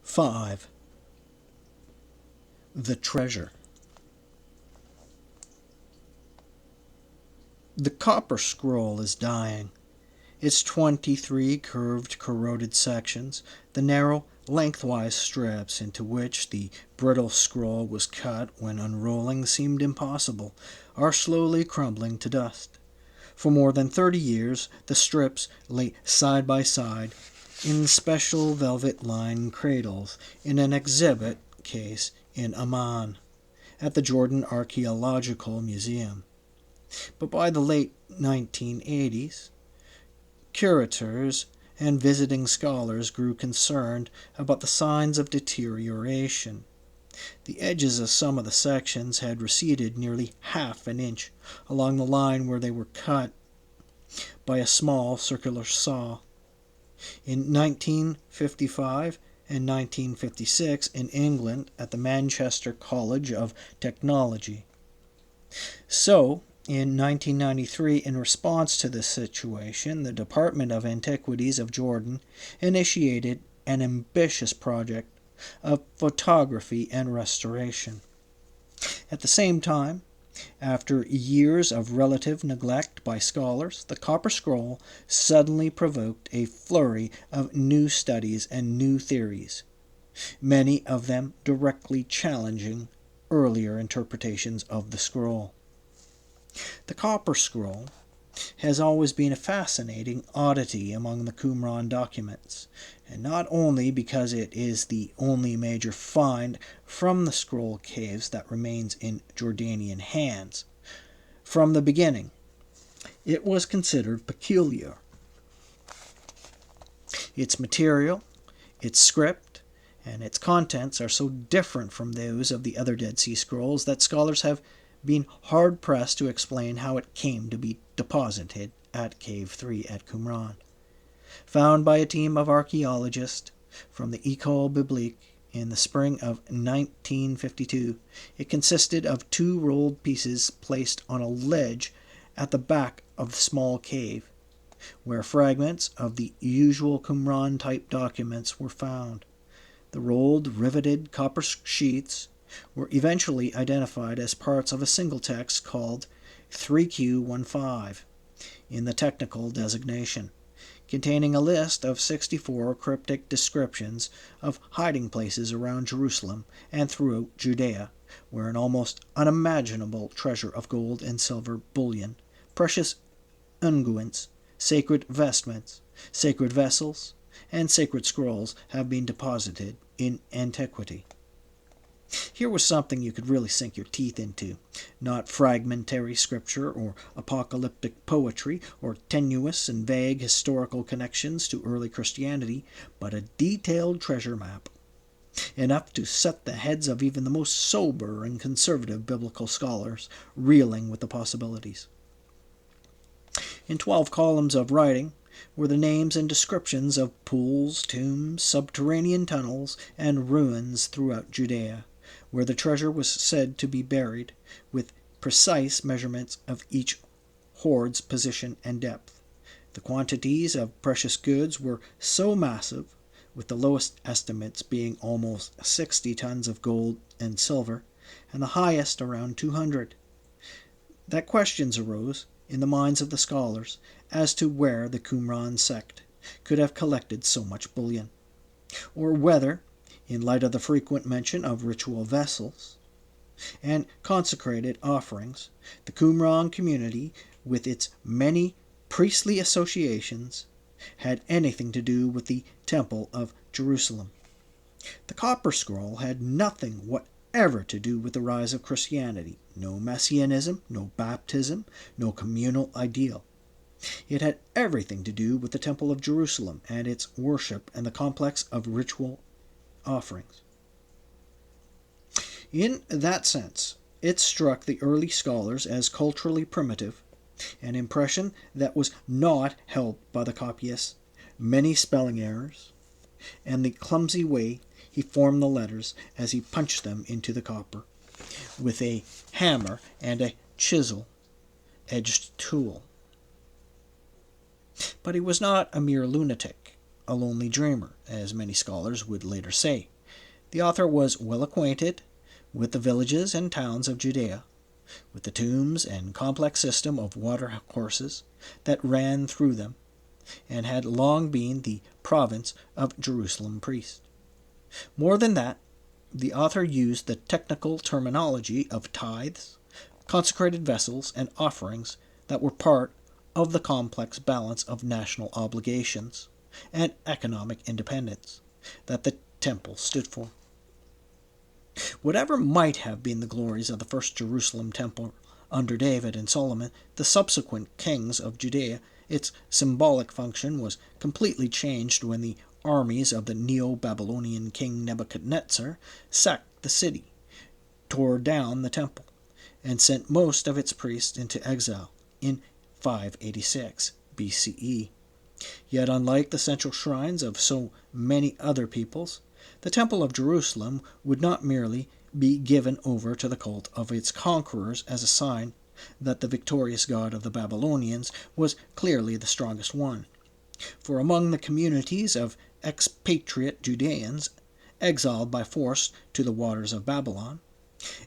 5. The treasure. The copper scroll is dying. Its 23 curved, corroded sections, the narrow, lengthwise strips into which the brittle scroll was cut when unrolling seemed impossible, are slowly crumbling to dust. For more than 30 years, the strips lay side by side in special velvet-lined cradles in an exhibit case in Amman, at the Jordan Archaeological Museum. But by the late 1980s, curators and visiting scholars grew concerned about the signs of deterioration. The edges of some of the sections had receded nearly half an inch along the line where they were cut by a small circular saw. In 1955 and 1956 in England at the Manchester College of Technology. So, in 1993, in response to this situation, the Department of Antiquities of Jordan initiated an ambitious project of photography and restoration. At the same time, after years of relative neglect by scholars, the Copper Scroll suddenly provoked a flurry of new studies and new theories, many of them directly challenging earlier interpretations of the scroll. The Copper Scroll has always been a fascinating oddity among the Qumran documents, and not only because it is the only major find from the scroll caves that remains in Jordanian hands. From the beginning, it was considered peculiar. Its material, its script, and its contents are so different from those of the other Dead Sea Scrolls that scholars have been hard-pressed to explain how it came to be deposited at Cave 3 at Qumran. Found by a team of archaeologists from the École Biblique in the spring of 1952, it consisted of 2 rolled pieces placed on a ledge at the back of the small cave, where fragments of the usual Qumran-type documents were found. The rolled, riveted copper sheets were eventually identified as parts of a single text called 3Q15 in the technical designation, containing a list of 64 cryptic descriptions of hiding places around Jerusalem and throughout Judea, where an almost unimaginable treasure of gold and silver bullion, precious unguents, sacred vestments, sacred vessels, and sacred scrolls have been deposited in antiquity. Here was something you could really sink your teeth into, not fragmentary scripture or apocalyptic poetry or tenuous and vague historical connections to early Christianity, but a detailed treasure map, enough to set the heads of even the most sober and conservative biblical scholars reeling with the possibilities. In 12 columns of writing were the names and descriptions of pools, tombs, subterranean tunnels, and ruins throughout Judea, where the treasure was said to be buried, with precise measurements of each hoard's position and depth. The quantities of precious goods were so massive, with the lowest estimates being almost 60 tons of gold and silver, and the highest around 200, that questions arose in the minds of the scholars as to where the Qumran sect could have collected so much bullion, or whether, in light of the frequent mention of ritual vessels and consecrated offerings, the Qumran community, with its many priestly associations, had anything to do with the Temple of Jerusalem. The Copper Scroll had nothing whatever to do with the rise of Christianity, no messianism, no baptism, no communal ideal. It had everything to do with the Temple of Jerusalem and its worship and the complex of ritual offerings. In that sense, it struck the early scholars as culturally primitive, an impression that was not helped by the copyist's many spelling errors and the clumsy way he formed the letters as he punched them into the copper with a hammer and a chisel-edged tool. But he was not a mere lunatic, a lonely dreamer, as many scholars would later say. The author was well acquainted with the villages and towns of Judea, with the tombs and complex system of water courses that ran through them, and had long been the province of Jerusalem priests. More than that, the author used the technical terminology of tithes, consecrated vessels, and offerings that were part of the complex balance of national obligations and economic independence that the temple stood for. Whatever might have been the glories of the first Jerusalem temple under David and Solomon, the subsequent kings of Judea, its symbolic function was completely changed when the armies of the Neo-Babylonian king Nebuchadnezzar sacked the city, tore down the temple, and sent most of its priests into exile in 586 BCE. Yet, unlike the central shrines of so many other peoples, the Temple of Jerusalem would not merely be given over to the cult of its conquerors as a sign that the victorious god of the Babylonians was clearly the strongest one. For among the communities of expatriate Judeans, exiled by force to the waters of Babylon,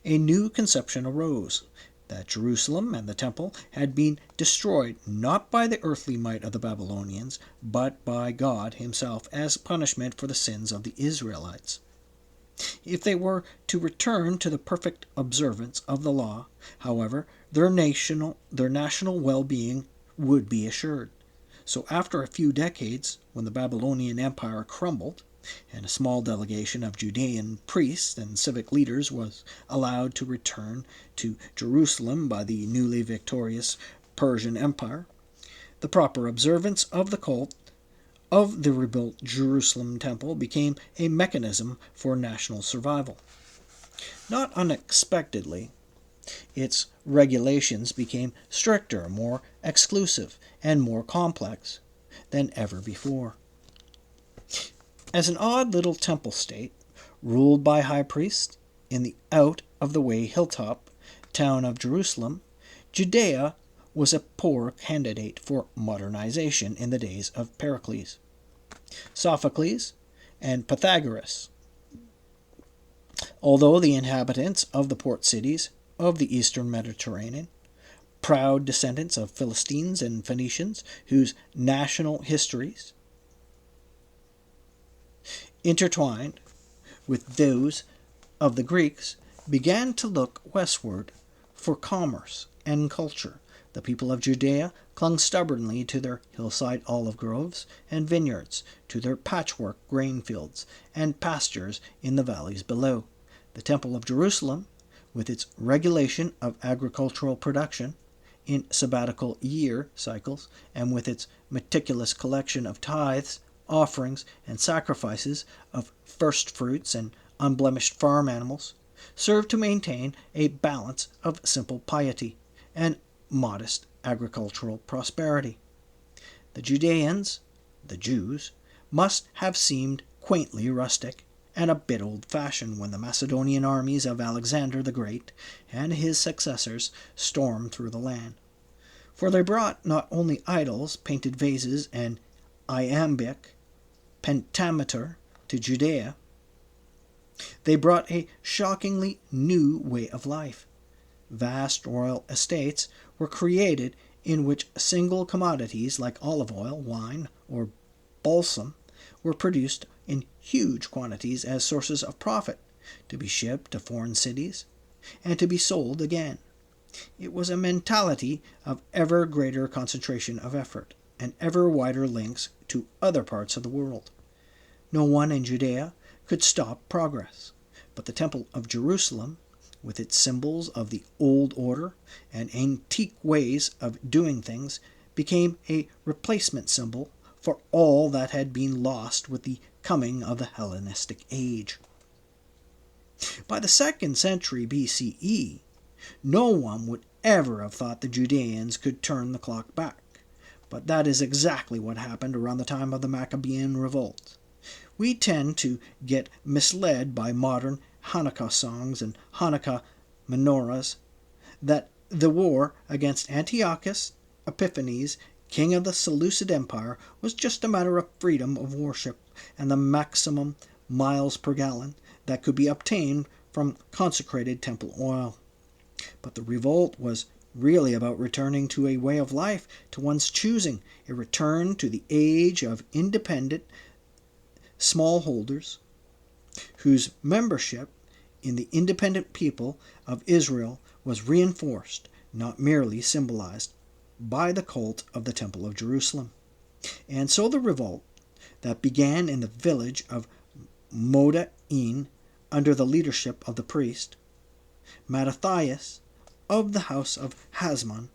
a new conception arose, that Jerusalem and the temple had been destroyed not by the earthly might of the Babylonians, but by God himself as punishment for the sins of the Israelites. If they were to return to the perfect observance of the law, however, their national well-being would be assured. So after a few decades, when the Babylonian Empire crumbled, and a small delegation of Judean priests and civic leaders was allowed to return to Jerusalem by the newly victorious Persian Empire, the proper observance of the cult of the rebuilt Jerusalem temple became a mechanism for national survival. Not unexpectedly, its regulations became stricter, more exclusive, and more complex than ever before. As an odd little temple state, ruled by high priests in the out-of-the-way hilltop town of Jerusalem, Judea was a poor candidate for modernization in the days of Pericles, Sophocles, and Pythagoras. Although the inhabitants of the port cities of the eastern Mediterranean, proud descendants of Philistines and Phoenicians, whose national histories intertwined with those of the Greeks, began to look westward for commerce and culture, the people of Judea clung stubbornly to their hillside olive groves and vineyards, to their patchwork grain fields and pastures in the valleys below. The Temple of Jerusalem, with its regulation of agricultural production in sabbatical year cycles, and with its meticulous collection of tithes, offerings, and sacrifices of first fruits and unblemished farm animals, served to maintain a balance of simple piety and modest agricultural prosperity. The Judeans, the Jews, must have seemed quaintly rustic and a bit old-fashioned when the Macedonian armies of Alexander the Great and his successors stormed through the land. For they brought not only idols, painted vases, and iambic pentameter to Judea, they brought a shockingly new way of life. Vast royal estates were created in which single commodities like olive oil, wine, or balsam were produced in huge quantities as sources of profit, to be shipped to foreign cities and to be sold again. It was a mentality of ever greater concentration of effort and ever wider links to other parts of the world. No one in Judea could stop progress, but the Temple of Jerusalem, with its symbols of the old order and antique ways of doing things, became a replacement symbol for all that had been lost with the coming of the Hellenistic age. By the 2nd century BCE, no one would ever have thought the Judeans could turn the clock back, but that is exactly what happened around the time of the Maccabean revolt. We tend to get misled by modern Hanukkah songs and Hanukkah menorahs that the war against Antiochus Epiphanes, king of the Seleucid Empire, was just a matter of freedom of worship and the maximum miles per gallon that could be obtained from consecrated temple oil. But the revolt was really about returning to a way of life to one's choosing, a return to the age of independent smallholders whose membership in the independent people of Israel was reinforced, not merely symbolized, by the cult of the Temple of Jerusalem. And so the revolt that began in the village of Modain under the leadership of the priest Mattathias of the house of Hasmon,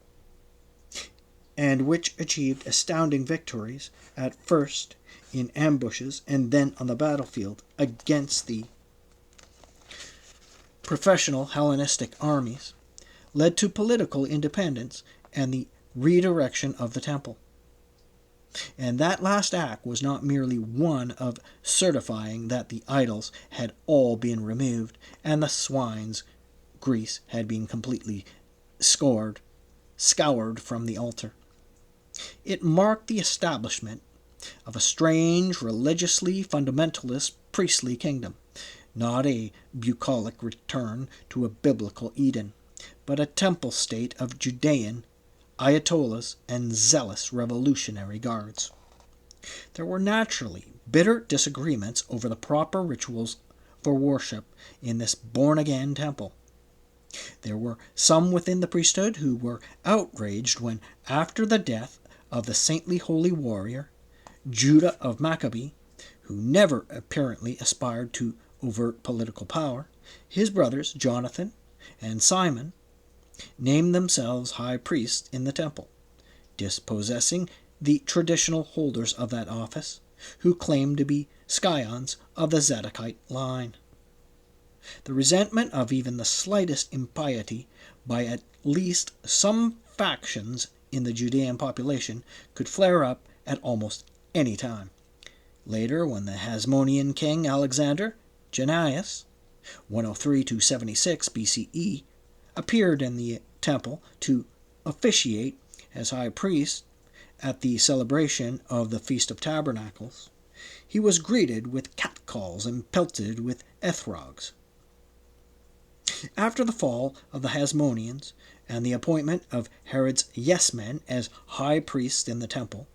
and which achieved astounding victories, at first in ambushes and then on the battlefield against the professional Hellenistic armies, led to political independence and the redirection of the temple. And that last act was not merely one of certifying that the idols had all been removed and the swine's grease had been completely scoured from the altar. It marked the establishment of a strange, religiously fundamentalist priestly kingdom, not a bucolic return to a biblical Eden, but a temple state of Judean ayatollahs and zealous revolutionary guards. There were naturally bitter disagreements over the proper rituals for worship in this born-again temple. There were some within the priesthood who were outraged when, after the death of the saintly holy warrior, Judah of Maccabee, who never apparently aspired to overt political power, his brothers Jonathan and Simon named themselves high priests in the temple, dispossessing the traditional holders of that office, who claimed to be scions of the Zadokite line. The resentment of even the slightest impiety by at least some factions in the Judean population could flare up at almost any time. Later, when the Hasmonean king Alexander Jannaeus, 103-76 BCE, appeared in the temple to officiate as high priest at the celebration of the Feast of Tabernacles, he was greeted with catcalls and pelted with ephrogs. After the fall of the Hasmoneans and the appointment of Herod's yes-men as high priests in the temple,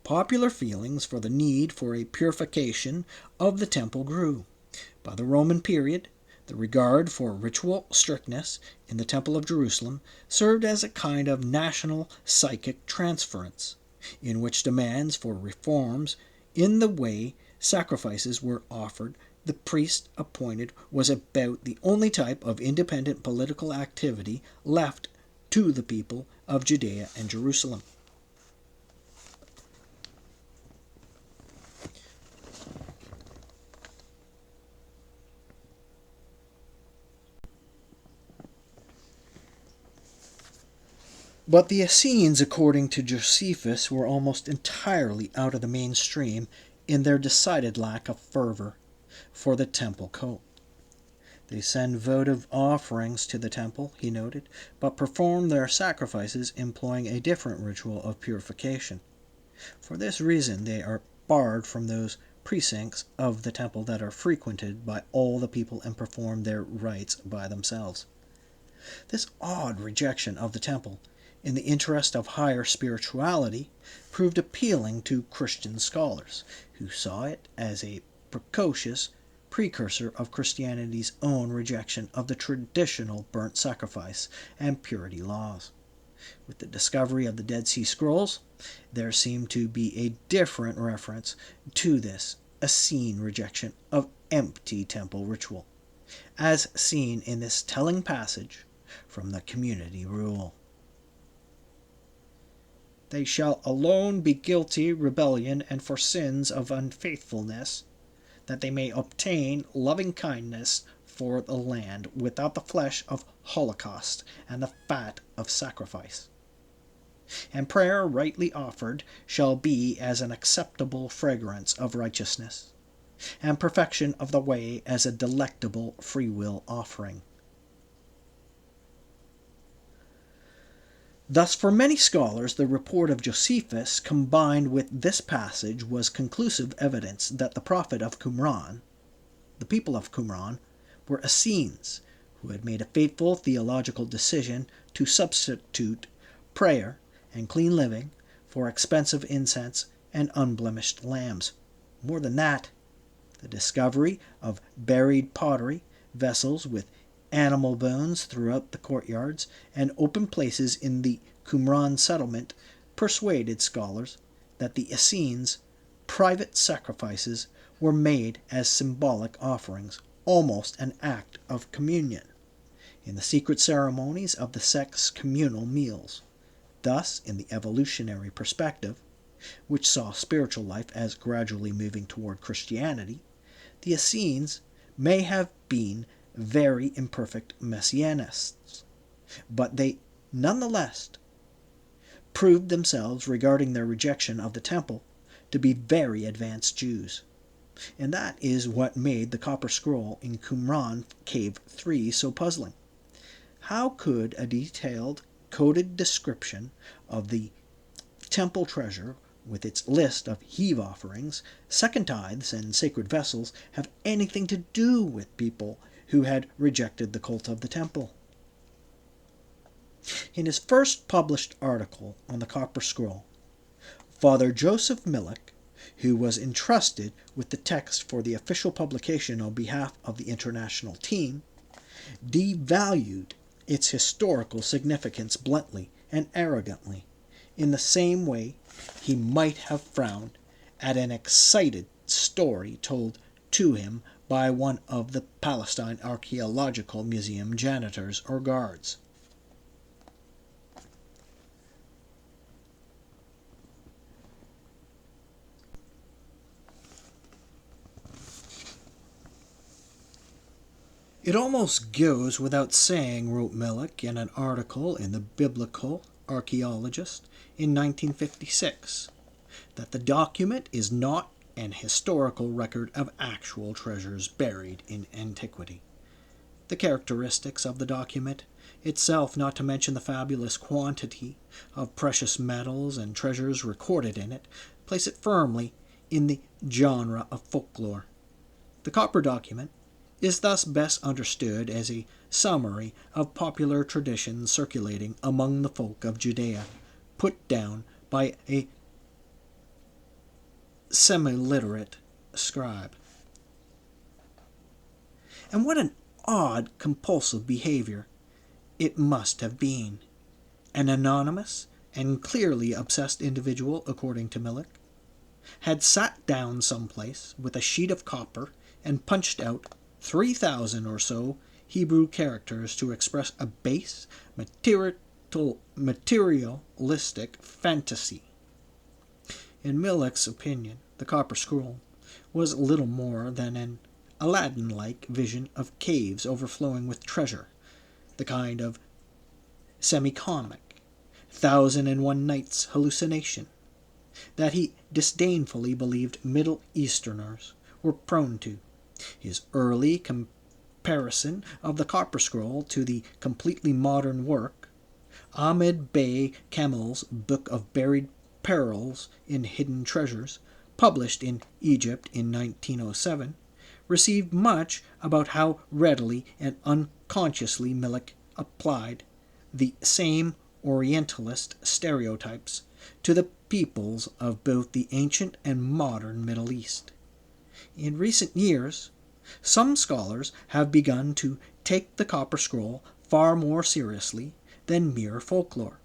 popular feelings for the need for a purification of the temple grew. By the Roman period, the regard for ritual strictness in the Temple of Jerusalem served as a kind of national psychic transference, in which demands for reforms in the way sacrifices were offered the priest appointed was about the only type of independent political activity left to the people of Judea and Jerusalem. But the Essenes, according to Josephus, were almost entirely out of the mainstream in their decided lack of fervor for the temple cult. They send votive offerings to the temple, he noted, but perform their sacrifices employing a different ritual of purification. For this reason, they are barred from those precincts of the temple that are frequented by all the people and perform their rites by themselves. This odd rejection of the temple, in the interest of higher spirituality, proved appealing to Christian scholars, who saw it as a precocious precursor of Christianity's own rejection of the traditional burnt sacrifice and purity laws. With the discovery of the Dead Sea Scrolls, there seemed to be a different reference to this Essene rejection of empty temple ritual, as seen in this telling passage from the Community Rule. They shall alone be guilty rebellion and for sins of unfaithfulness, that they may obtain loving kindness for the land without the flesh of holocaust and the fat of sacrifice. And prayer rightly offered shall be as an acceptable fragrance of righteousness, and perfection of the way as a delectable freewill offering. Thus, for many scholars, the report of Josephus combined with this passage was conclusive evidence that the prophet of Qumran, The people of Qumran were Essenes, who had made a fateful theological decision to substitute prayer and clean living for expensive incense and unblemished lambs. More than that, the discovery of buried pottery, vessels with animal bones throughout the courtyards, and open places in the Qumran settlement persuaded scholars that the Essenes' private sacrifices were made as symbolic offerings, almost an act of communion, in the secret ceremonies of the sect's communal meals. Thus, in the evolutionary perspective, which saw spiritual life as gradually moving toward Christianity, the Essenes may have been very imperfect messianists, but they nonetheless proved themselves, regarding their rejection of the temple, to be very advanced Jews. And that is what made the copper scroll in Qumran Cave 3 so puzzling. How could a detailed, coded description of the temple treasure, with its list of heave offerings, second tithes, and sacred vessels, have anything to do with people who had rejected the cult of the temple? In his first published article on the Copper Scroll, Father Joseph Millick, who was entrusted with the text for the official publication on behalf of the international team, devalued its historical significance bluntly and arrogantly, in the same way he might have frowned at an excited story told to him by one of the Palestine Archaeological Museum janitors or guards. It almost goes without saying, wrote Millick in an article in the Biblical Archaeologist in 1956, that the document is not an historical record of actual treasures buried in antiquity. The characteristics of the document itself, not to mention the fabulous quantity of precious metals and treasures recorded in it, place it firmly in the genre of folklore. The copper document is thus best understood as a summary of popular traditions circulating among the folk of Judea, put down by a semi-literate scribe. And what an odd, compulsive behavior it must have been. An anonymous and clearly obsessed individual, according to Millick, had sat down someplace with a sheet of copper and punched out 3,000 or so Hebrew characters to express a base, materialistic fantasy. In Millick's opinion, the Copper Scroll was little more than an Aladdin-like vision of caves overflowing with treasure, the kind of semi-comic, 1,001 Nights hallucination that he disdainfully believed Middle Easterners were prone to. His early comparison of the Copper Scroll to the completely modern work, Ahmed Bey Kamil's Book of Buried Pearls in Hidden Treasures, published in Egypt in 1907, received much about how readily and unconsciously Millick applied the same Orientalist stereotypes to the peoples of both the ancient and modern Middle East. In recent years, some scholars have begun to take the Copper Scroll far more seriously than mere folklore,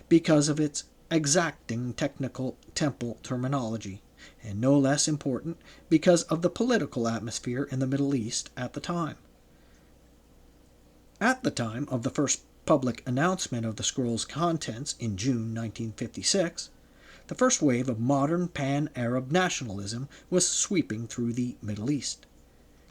because of its exacting technical temple terminology, and no less important because of the political atmosphere in the Middle East at the time. At the time of the first public announcement of the scroll's contents in June 1956, the first wave of modern pan-Arab nationalism was sweeping through the Middle East.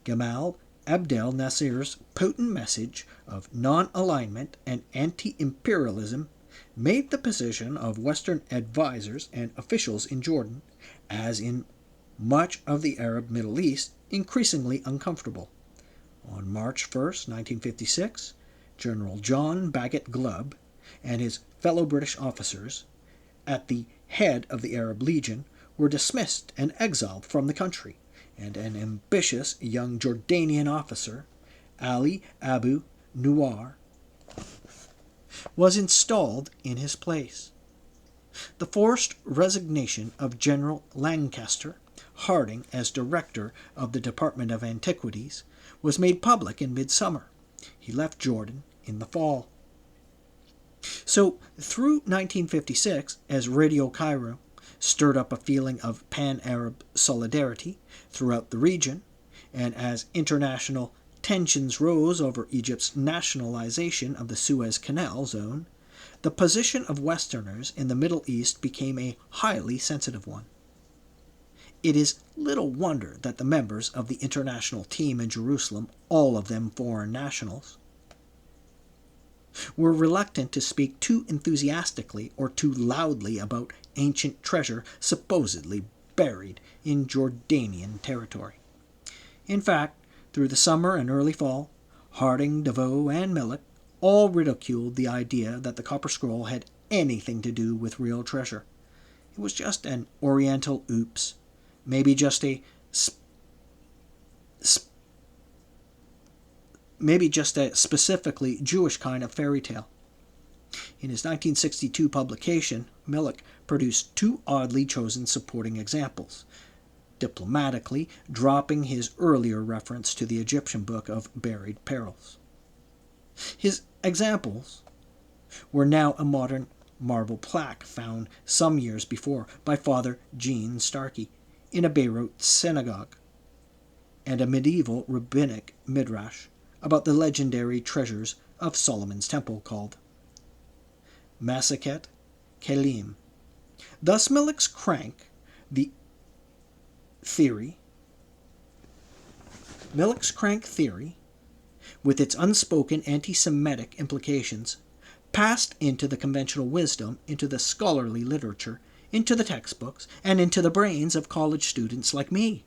Gamal Abdel Nasser's potent message of non-alignment and anti-imperialism made the position of Western advisors and officials in Jordan, as in much of the Arab Middle East, increasingly uncomfortable. On March 1, 1956, General John Bagot Glubb and his fellow British officers, at the head of the Arab Legion, were dismissed and exiled from the country, and an ambitious young Jordanian officer, Ali Abu Nuwar, was installed in his place. The forced resignation of General Lancaster Harding as director of the Department of Antiquities was made public in midsummer. He left Jordan in the fall. So, through 1956, as Radio Cairo stirred up a feeling of pan-Arab solidarity throughout the region, and as international tensions rose over Egypt's nationalization of the Suez Canal zone, the position of Westerners in the Middle East became a highly sensitive one. It is little wonder that the members of the international team in Jerusalem, all of them foreign nationals, were reluctant to speak too enthusiastically or too loudly about ancient treasure supposedly buried in Jordanian territory. In fact, through the summer and early fall, Harding, DeVoe, and Millet all ridiculed the idea that the Copper Scroll had anything to do with real treasure. It was just an Oriental oops, maybe just a specifically Jewish kind of fairy tale. In his 1962 publication, Millet produced two oddly chosen supporting examples, diplomatically dropping his earlier reference to the Egyptian book of buried perils. His examples were now a modern marble plaque found some years before by Father Jean Starkey in a Beirut synagogue, and a medieval rabbinic midrash about the legendary treasures of Solomon's temple called Masaket Kelim. Thus Millet's crank theory, with its unspoken anti-Semitic implications, passed into the conventional wisdom, into the scholarly literature, into the textbooks, and into the brains of college students like me.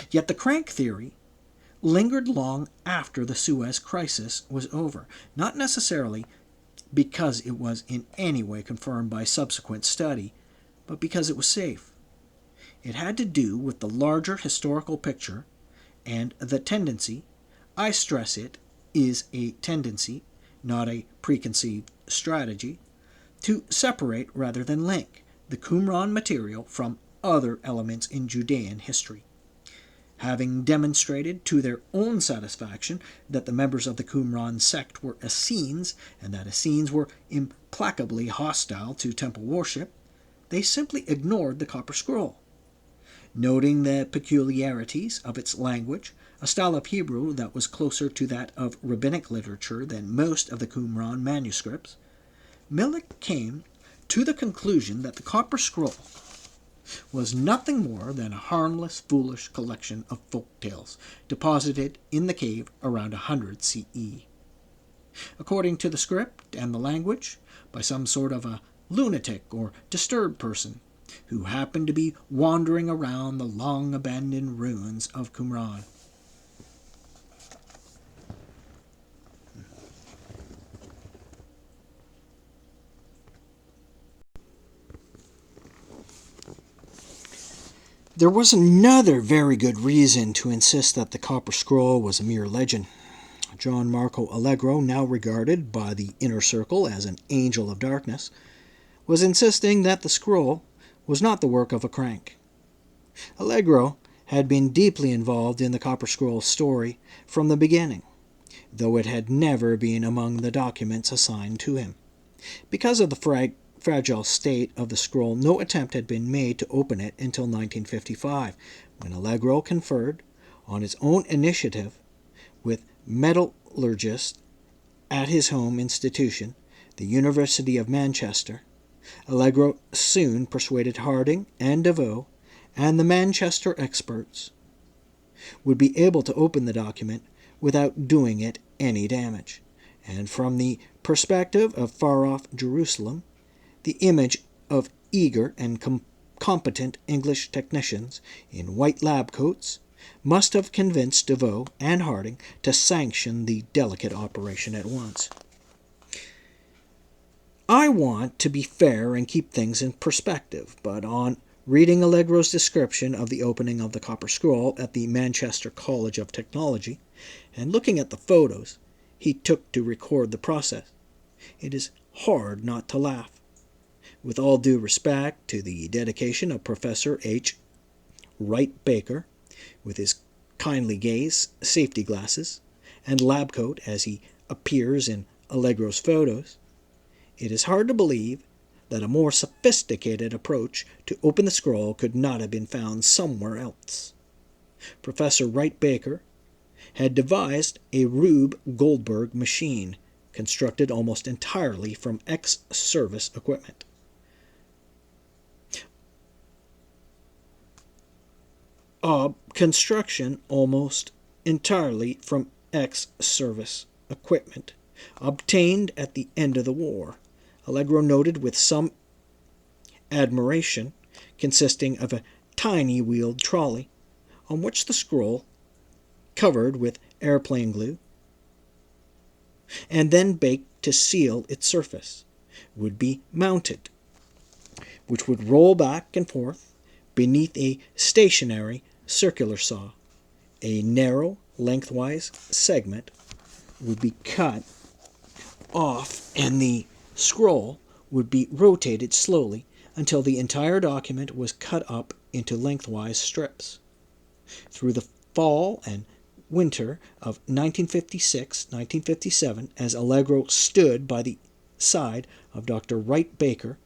Yet the crank theory lingered long after the Suez Crisis was over, not necessarily because it was in any way confirmed by subsequent study, but because it was safe. It had to do with the larger historical picture and the tendency, I stress it, is a tendency, not a preconceived strategy, to separate rather than link the Qumran material from other elements in Judean history. Having demonstrated to their own satisfaction that the members of the Qumran sect were Essenes and that Essenes were implacably hostile to temple worship, they simply ignored the Copper Scroll. Noting the peculiarities of its language, a style of Hebrew that was closer to that of rabbinic literature than most of the Qumran manuscripts, Millet came to the conclusion that the Copper Scroll was nothing more than a harmless, foolish collection of folk tales deposited in the cave around 100 CE. According to the script and the language, by some sort of a lunatic or disturbed person who happened to be wandering around the long-abandoned ruins of Qumran. There was another very good reason to insist that the Copper Scroll was a mere legend. John Marco Allegro, now regarded by the inner circle as an angel of darkness, was insisting that the scroll was not the work of a crank. Allegro had been deeply involved in the Copper Scroll story from the beginning, though it had never been among the documents assigned to him. Because of the fragile state of the scroll, no attempt had been made to open it until 1955, when Allegro conferred, on his own initiative, with metallurgists at his home institution, the University of Manchester. Allegro soon persuaded Harding and DeVoe and the Manchester experts would be able to open the document without doing it any damage, and from the perspective of far-off Jerusalem, the image of eager and competent English technicians in white lab coats must have convinced DeVoe and Harding to sanction the delicate operation at once. I want to be fair and keep things in perspective, but on Reading Allegro's description of the opening of the Copper Scroll at the Manchester College of Technology, and looking at the photos he took to record the process, it is hard not to laugh. With all due respect to the dedication of Professor H. Wright Baker, with his kindly gaze, safety glasses, and lab coat as he appears in Allegro's photos, it is hard to believe that a more sophisticated approach to open the scroll could not have been found somewhere else. Professor Wright Baker had devised a Rube Goldberg machine constructed almost entirely from ex-service equipment. Construction almost entirely from ex-service equipment obtained at the end of the war, Allegro noted with some admiration, consisting of a tiny wheeled trolley on which the scroll, covered with airplane glue, and then baked to seal its surface, would be mounted, which would roll back and forth beneath a stationary circular saw. A narrow, lengthwise segment would be cut off, and the scroll would be rotated slowly until the entire document was cut up into lengthwise strips. Through the fall and winter of 1956-1957, as Allegro stood by the side of Dr. Wright Baker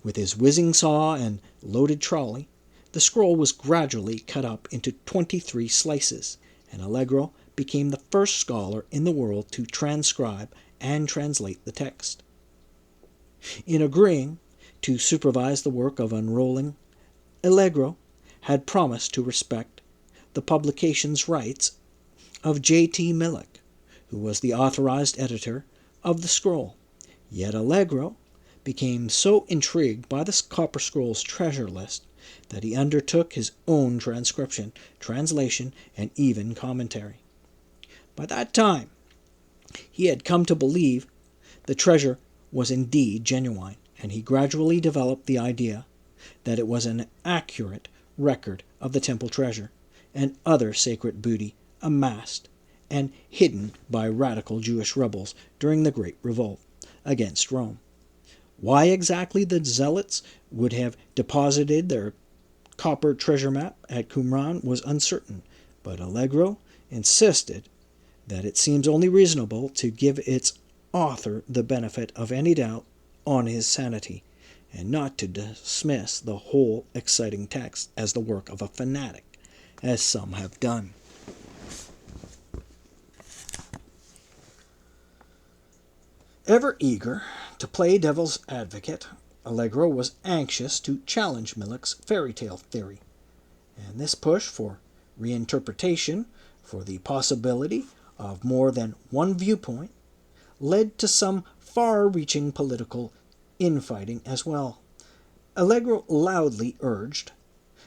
with his whizzing saw and loaded trolley, the scroll was gradually cut up into 23 slices, and Allegro became the first scholar in the world to transcribe and translate the text. In agreeing to supervise the work of unrolling, Allegro had promised to respect the publication's rights of J.T. Millick, who was the authorized editor of the scroll. Yet Allegro became so intrigued by the Copper Scroll's treasure list that he undertook his own transcription, translation, and even commentary. By that time, he had come to believe the treasure was indeed genuine, and he gradually developed the idea that it was an accurate record of the temple treasure and other sacred booty amassed and hidden by radical Jewish rebels during the Great Revolt against Rome. Why exactly the Zealots would have deposited their copper treasure map at Qumran was uncertain, but Allegro insisted that it seems only reasonable to give its author the benefit of any doubt on his sanity, and not to dismiss the whole exciting text as the work of a fanatic, as some have done. Ever eager to play devil's advocate, Allegro was anxious to challenge Millick's fairy tale theory, and this push for reinterpretation, for the possibility of more than one viewpoint, led to some far-reaching political infighting as well. Allegro loudly urged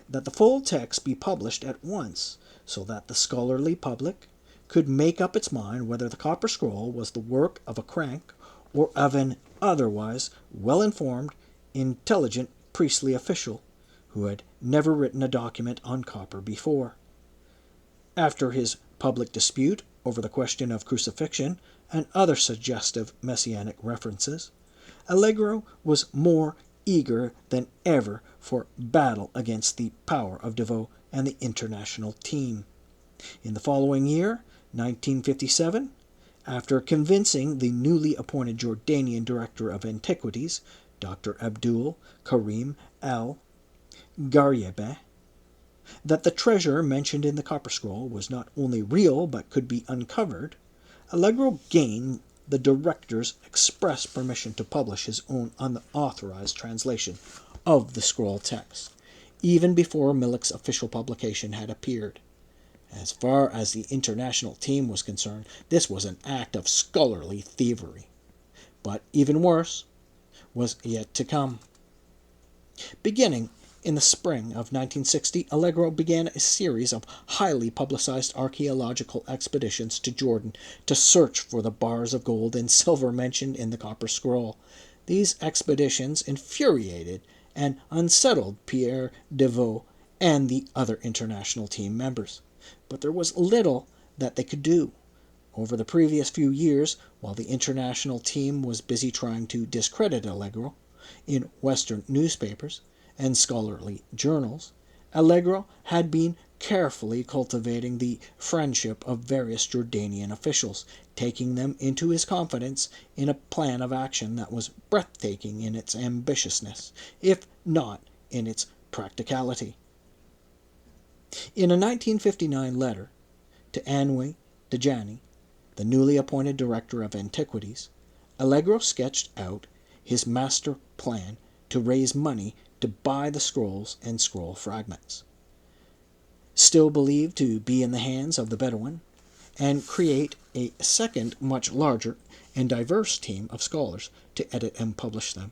that the full text be published at once, so that the scholarly public could make up its mind whether the Copper Scroll was the work of a crank or of an otherwise well-informed, intelligent priestly official who had never written a document on copper before. After his public dispute over the question of crucifixion and other suggestive messianic references, Allegro was more eager than ever for battle against the power of DeVoe and the international team. In the following year, 1957, after convincing the newly appointed Jordanian Director of Antiquities, Dr. Abdul Karim al-Garyabeh, that the treasure mentioned in the Copper Scroll was not only real but could be uncovered, Allegro gained the director's express permission to publish his own unauthorized translation of the scroll text, even before Millick's official publication had appeared. As far as the international team was concerned, this was an act of scholarly thievery. But even worse was yet to come. Beginning in the spring of 1960, Allegro began a series of highly publicized archaeological expeditions to Jordan to search for the bars of gold and silver mentioned in the Copper Scroll. These expeditions infuriated and unsettled Pierre Deveau and the other international team members. But there was little that they could do. Over the previous few years, while the international team was busy trying to discredit Allegro in Western newspapers and scholarly journals, Allegro had been carefully cultivating the friendship of various Jordanian officials, taking them into his confidence in a plan of action that was breathtaking in its ambitiousness, if not in its practicality. In a 1959 letter to Anouilh Dejani, the newly appointed director of antiquities, Allegro sketched out his master plan to raise money to buy the scrolls and scroll fragments, still believed to be in the hands of the Bedouin, and create a second, much larger and diverse team of scholars to edit and publish them.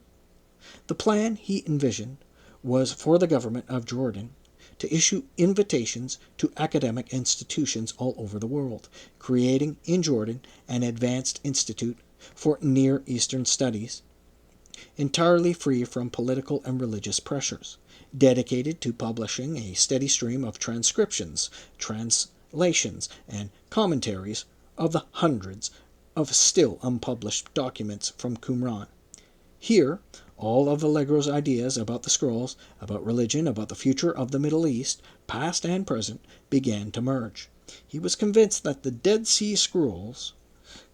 The plan he envisioned was for the government of Jordan to issue invitations to academic institutions all over the world, creating in Jordan an advanced institute for Near Eastern studies, entirely free from political and religious pressures, dedicated to publishing a steady stream of transcriptions, translations, and commentaries of the hundreds of still unpublished documents from Qumran. Here, all of Allegro's ideas about the scrolls, about religion, about the future of the Middle East, past and present, began to merge. He was convinced that the Dead Sea Scrolls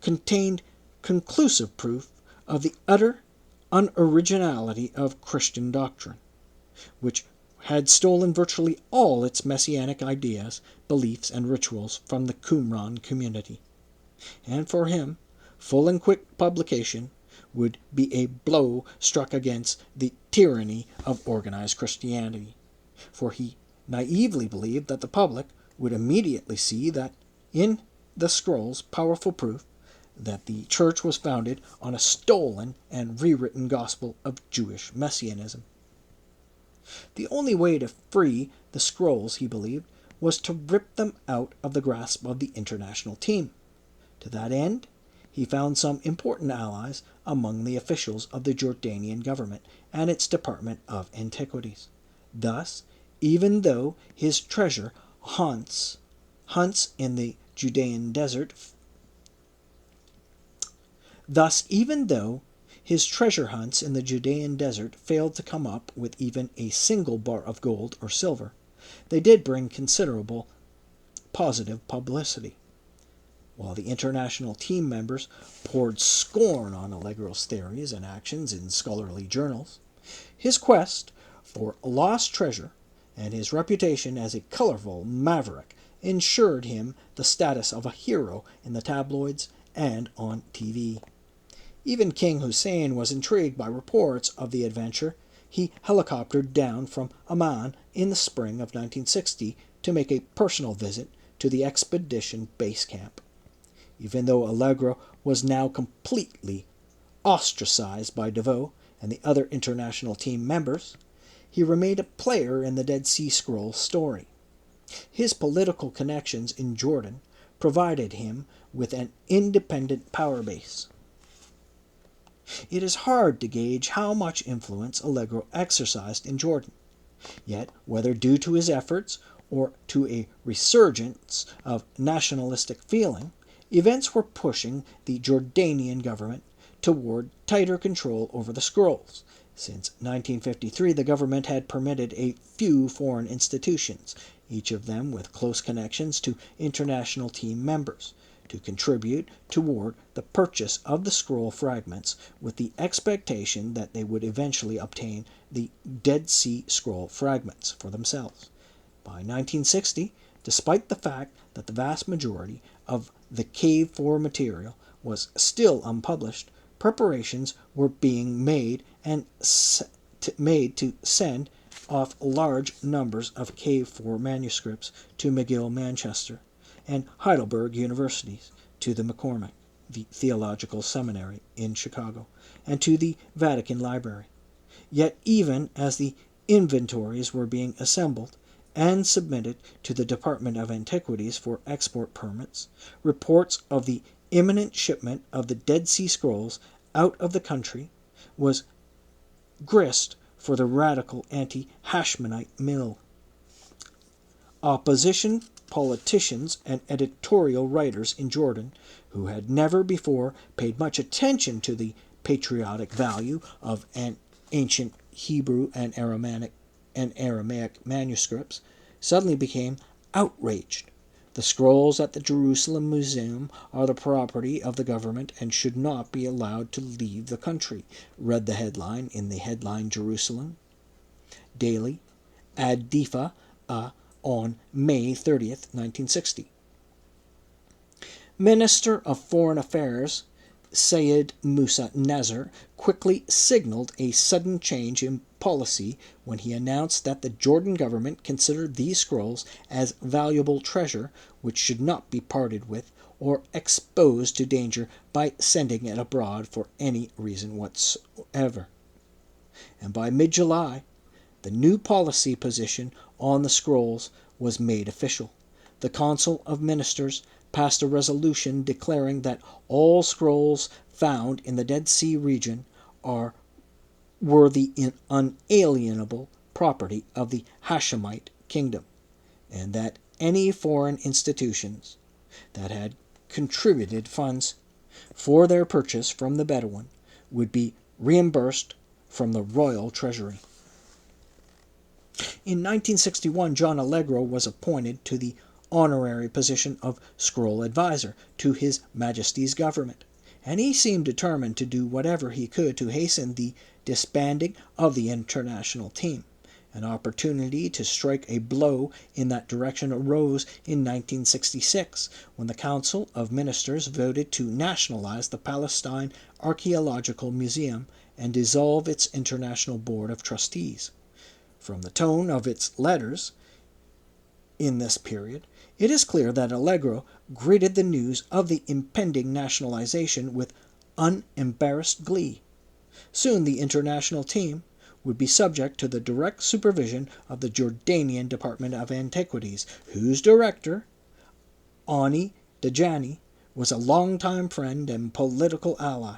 contained conclusive proof of the utter unoriginality of Christian doctrine, which had stolen virtually all its messianic ideas, beliefs, and rituals from the Qumran community. And for him, full and quick publication would be a blow struck against the tyranny of organized Christianity, for he naively believed that the public would immediately see that in the scrolls powerful proof that the church was founded on a stolen and rewritten gospel of Jewish messianism. The only way to free the scrolls, he believed, was to rip them out of the grasp of the international team. To that end, he found some important allies among the officials of the Jordanian government and its Department of Antiquities. Thus, even though his treasure hunts in the Judean desert failed to come up with even a single bar of gold or silver, they did bring considerable positive publicity. While the international team members poured scorn on Allegro's theories and actions in scholarly journals, his quest for lost treasure and his reputation as a colorful maverick ensured him the status of a hero in the tabloids and on TV. Even King Hussein was intrigued by reports of the adventure. He helicoptered down from Amman in the spring of 1960 to make a personal visit to the expedition base camp. Even though Allegro was now completely ostracized by Deveau and the other international team members, he remained a player in the Dead Sea Scrolls story. His political connections in Jordan provided him with an independent power base. It is hard to gauge how much influence Allegro exercised in Jordan. Yet, whether due to his efforts or to a resurgence of nationalistic feeling, events were pushing the Jordanian government toward tighter control over the scrolls. Since 1953, the government had permitted a few foreign institutions, each of them with close connections to international team members, to contribute toward the purchase of the scroll fragments with the expectation that they would eventually obtain the Dead Sea Scroll fragments for themselves. By 1960, despite the fact that the vast majority of the Cave 4 material was still unpublished, preparations were being made to send off large numbers of Cave 4 manuscripts to McGill, Manchester, and Heidelberg universities, to the McCormick Theological Seminary in Chicago, and to the Vatican Library. Yet even as the inventories were being assembled and submitted to the Department of Antiquities for export permits, reports of the imminent shipment of the Dead Sea Scrolls out of the country was grist for the radical anti-Hashmonite mill. Opposition politicians and editorial writers in Jordan, who had never before paid much attention to the patriotic value of ancient Hebrew and Aramaic manuscripts, suddenly became outraged. The scrolls at the Jerusalem Museum are the property of the government and should not be allowed to leave the country, read the headline in the Headline Jerusalem Daily Ad-Difa on May 30th, 1960. Minister of Foreign Affairs Sayed Musa Nazar quickly signaled a sudden change in policy when he announced that the Jordan government considered these scrolls as valuable treasure which should not be parted with or exposed to danger by sending it abroad for any reason whatsoever. And by mid-July, the new policy position on the scrolls was made official. The Council of Ministers passed a resolution declaring that all scrolls found in the Dead Sea region were the unalienable property of the Hashemite kingdom, and that any foreign institutions that had contributed funds for their purchase from the Bedouin would be reimbursed from the royal treasury. In 1961, John Allegro was appointed to the honorary position of Scroll Advisor to His Majesty's government, and he seemed determined to do whatever he could to hasten the disbanding of the international team. An opportunity to strike a blow in that direction arose in 1966, when the Council of Ministers voted to nationalize the Palestine Archaeological Museum and dissolve its International Board of Trustees. From the tone of its letters in this period, it is clear that Allegro greeted the news of the impending nationalization with unembarrassed glee. Soon the international team would be subject to the direct supervision of the Jordanian Department of Antiquities, whose director, Ani Dajani, was a longtime friend and political ally.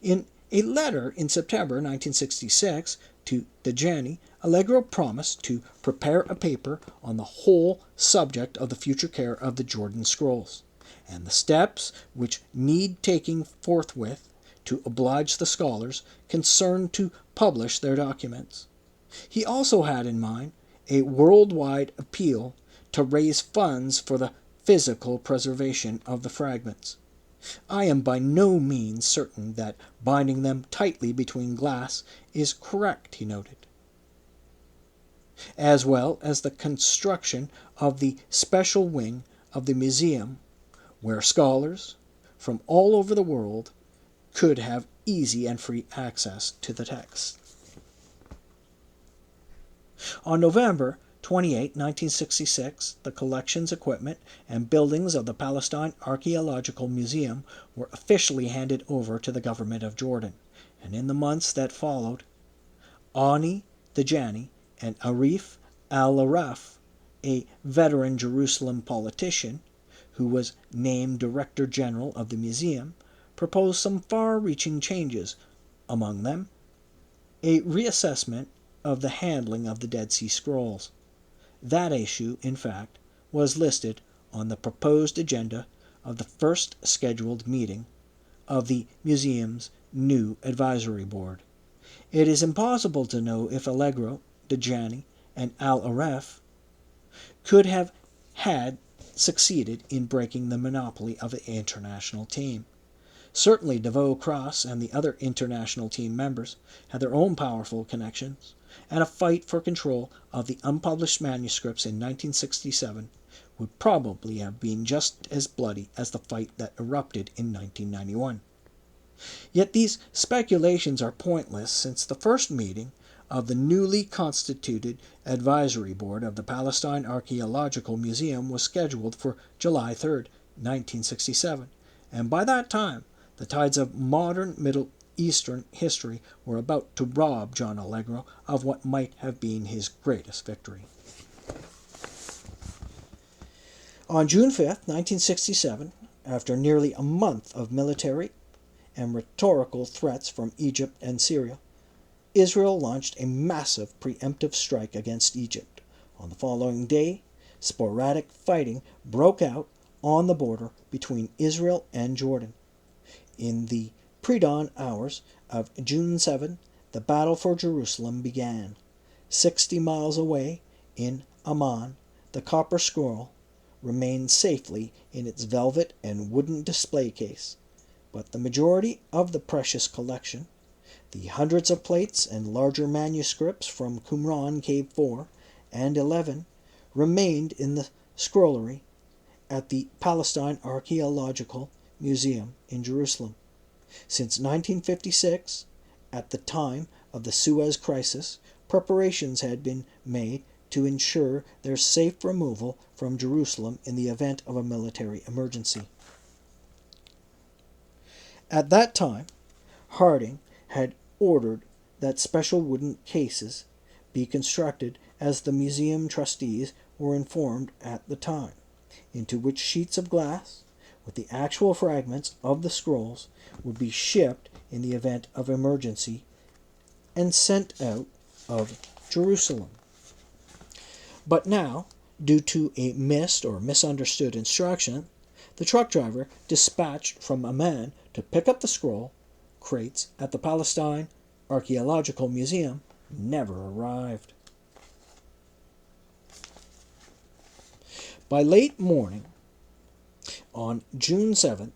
In a letter in September 1966 to Dajani, Allegro promised to prepare a paper on the whole subject of the future care of the Jordan scrolls, and the steps which need taking forthwith to oblige the scholars concerned to publish their documents. He also had in mind a worldwide appeal to raise funds for the physical preservation of the fragments. I am by no means certain that binding them tightly between glass is correct, he noted, as well as the construction of the special wing of the museum where scholars from all over the world could have easy and free access to the text. On November 28, 1966, the collections, equipment, and buildings of the Palestine Archaeological Museum were officially handed over to the government of Jordan, and in the months that followed, Ani Dajani and Arif al-Araf, a veteran Jerusalem politician who was named Director General of the museum, proposed some far-reaching changes, among them a reassessment of the handling of the Dead Sea Scrolls. That issue, in fact, was listed on the proposed agenda of the first scheduled meeting of the museum's new advisory board. It is impossible to know if Allegro, Dajani, and Al-Araf could have had succeeded in breaking the monopoly of the international team. Certainly DeVoe Cross and the other international team members had their own powerful connections, and a fight for control of the unpublished manuscripts in 1967 would probably have been just as bloody as the fight that erupted in 1991. Yet these speculations are pointless, since the first meeting of the newly constituted advisory board of the Palestine Archaeological Museum was scheduled for July 3, 1967, and by that time the tides of modern Middle Eastern history were about to rob John Allegro of what might have been his greatest victory. On June 5, 1967, after nearly a month of military and rhetorical threats from Egypt and Syria, Israel launched a massive preemptive strike against Egypt. On the following day, sporadic fighting broke out on the border between Israel and Jordan. In the pre-dawn hours of June 7, the battle for Jerusalem began. 60 miles away, in Amman, the copper scroll remained safely in its velvet and wooden display case, but the majority of the precious collection, the hundreds of plates and larger manuscripts from Qumran Cave 4 and 11, remained in the scrollery at the Palestine Archaeological Museum in Jerusalem. Since 1956, at the time of the Suez Crisis, preparations had been made to ensure their safe removal from Jerusalem in the event of a military emergency. At that time, Harding had ordered that special wooden cases be constructed, as the museum trustees were informed at the time, into which sheets of glass with the actual fragments of the scrolls would be shipped in the event of emergency and sent out of Jerusalem. But now, due to a missed or misunderstood instruction, the truck driver dispatched from Amman to pick up the scroll crates at the Palestine Archaeological Museum never arrived. By late morning on June 7th,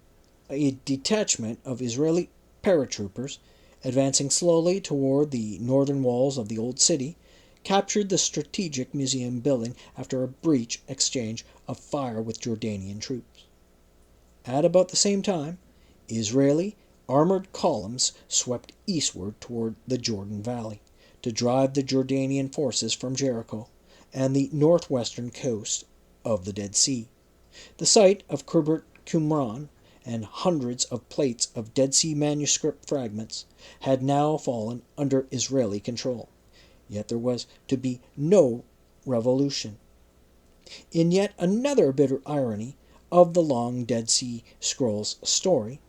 a detachment of Israeli paratroopers, advancing slowly toward the northern walls of the old city, captured the strategic museum building after a brief exchange of fire with Jordanian troops. At about the same time, Israeli armored columns swept eastward toward the Jordan Valley to drive the Jordanian forces from Jericho and the northwestern coast of the Dead Sea. The site of Kibbutz Qumran and hundreds of plates of Dead Sea manuscript fragments had now fallen under Israeli control. Yet there was to be no revolution. In yet another bitter irony of the long Dead Sea Scrolls story,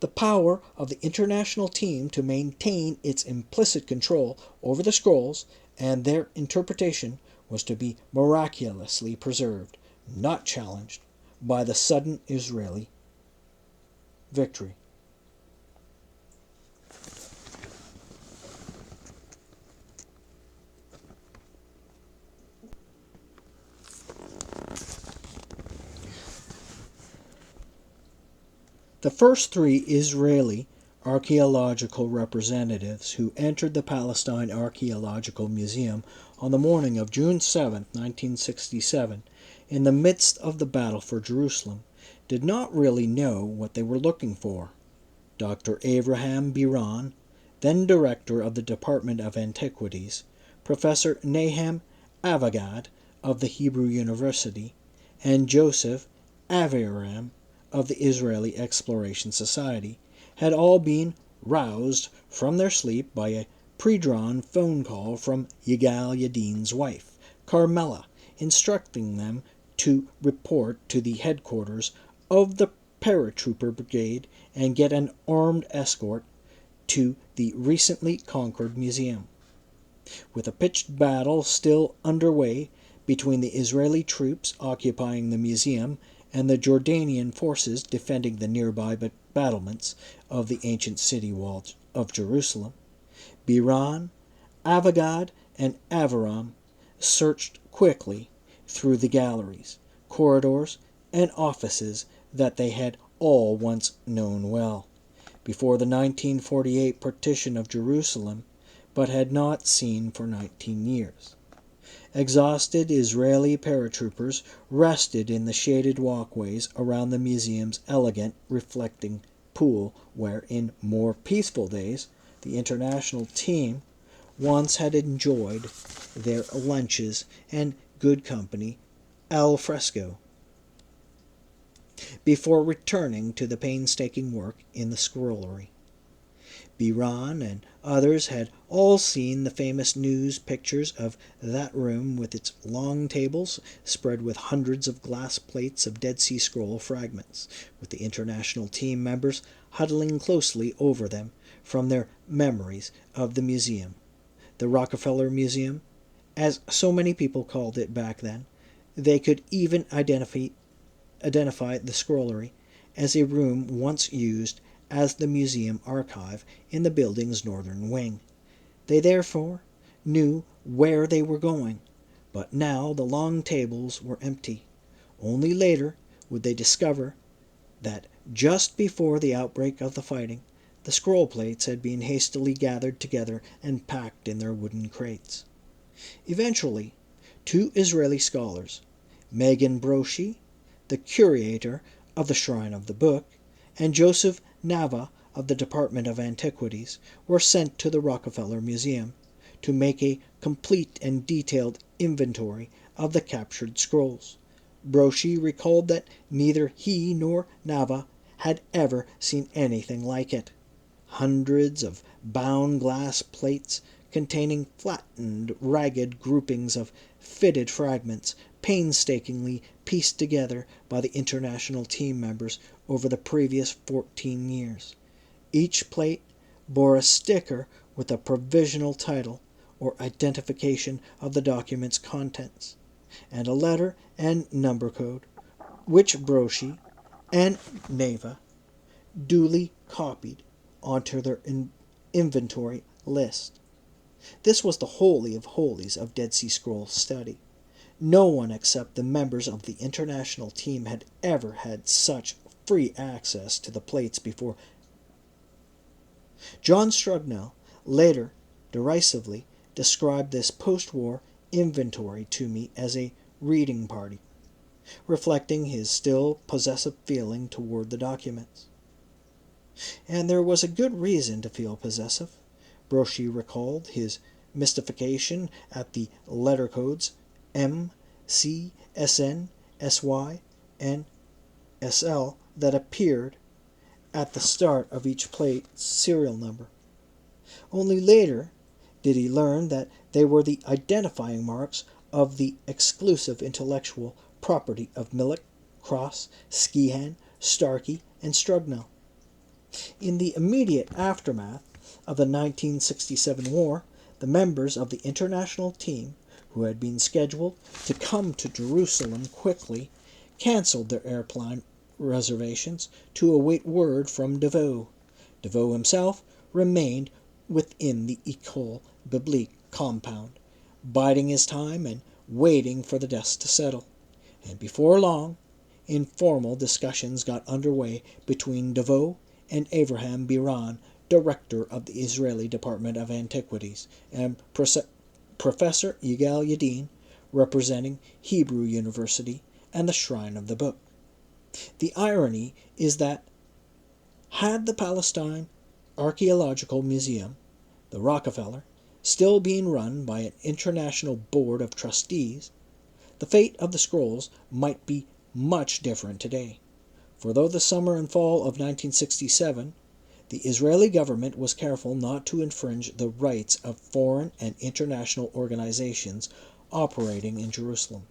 the power of the international team to maintain its implicit control over the scrolls and their interpretation was to be miraculously preserved, not challenged, by the sudden Israeli victory. The first three Israeli archaeological representatives who entered the Palestine Archaeological Museum on the morning of June 7, 1967, in the midst of the battle for Jerusalem, did not really know what they were looking for. Dr. Abraham Biran, then director of the Department of Antiquities, Professor Nahum Avagad of the Hebrew University, and Joseph Aviram of the Israeli Exploration Society had all been roused from their sleep by a pre-drawn phone call from Yigal Yadin's wife, Carmela, instructing them to report to the headquarters of the paratrooper brigade and get an armed escort to the recently conquered museum. With a pitched battle still underway between the Israeli troops occupying the museum and the Jordanian forces defending the nearby battlements of the ancient city walls of Jerusalem, Biran, Avagad, and Aviram searched quickly through the galleries, corridors, and offices that they had all once known well, before the 1948 partition of Jerusalem, but had not seen for 19 years. Exhausted Israeli paratroopers rested in the shaded walkways around the museum's elegant reflecting pool where, in more peaceful days, the international team once had enjoyed their lunches and good company al fresco, before returning to the painstaking work in the scrollery. Biran and others had all seen the famous news pictures of that room with its long tables spread with hundreds of glass plates of Dead Sea Scroll fragments, with the international team members huddling closely over them from their memories of the museum the Rockefeller Museum, as so many people called it back then. They could even identify the scrollery as a room once used as the museum archive in the building's northern wing. They therefore knew where they were going, but now the long tables were empty. Only later would they discover that just before the outbreak of the fighting, the scroll plates had been hastily gathered together and packed in their wooden crates. Eventually, two Israeli scholars, Megan Broshi, the curator of the Shrine of the Book, and Joseph Nava of the Department of Antiquities, were sent to the Rockefeller Museum to make a complete and detailed inventory of the captured scrolls. Broshi recalled that neither he nor Nava had ever seen anything like it. Hundreds of bound glass plates containing flattened, ragged groupings of fitted fragments, painstakingly pieced together by the international team members over the previous 14 years. Each plate bore a sticker with a provisional title or identification of the document's contents, and a letter and number code, which Broshi and Neva duly copied onto their inventory list. This was the holy of holies of Dead Sea Scrolls study. No one except the members of the international team had ever had such free access to the plates before. John Strugnell later derisively described this post-war inventory to me as a reading party, reflecting his still possessive feeling toward the documents. And there was a good reason to feel possessive. Broshi recalled his mystification at the letter codes M, C, SN, SY, and SL that appeared at the start of each plate's serial number. Only later did he learn that they were the identifying marks of the exclusive intellectual property of Millick, Cross, Skehan, Starkey, and Strugnell. In the immediate aftermath of the 1967 war, the members of the international team, who had been scheduled to come to Jerusalem quickly, canceled their airplane reservations to await word from DeVoe. DeVoe himself remained within the École Biblique compound, biding his time and waiting for the dust to settle. And before long, informal discussions got underway between DeVoe and Avraham Biran, director of the Israeli Department of Antiquities, and Professor Yigal Yadin, representing Hebrew University and the Shrine of the Book. The irony is that had the Palestine Archaeological Museum, the Rockefeller, still being run by an international board of trustees, the fate of the scrolls might be much different today. For though the summer and fall of 1967, the Israeli government was careful not to infringe the rights of foreign and international organizations operating in Jerusalem.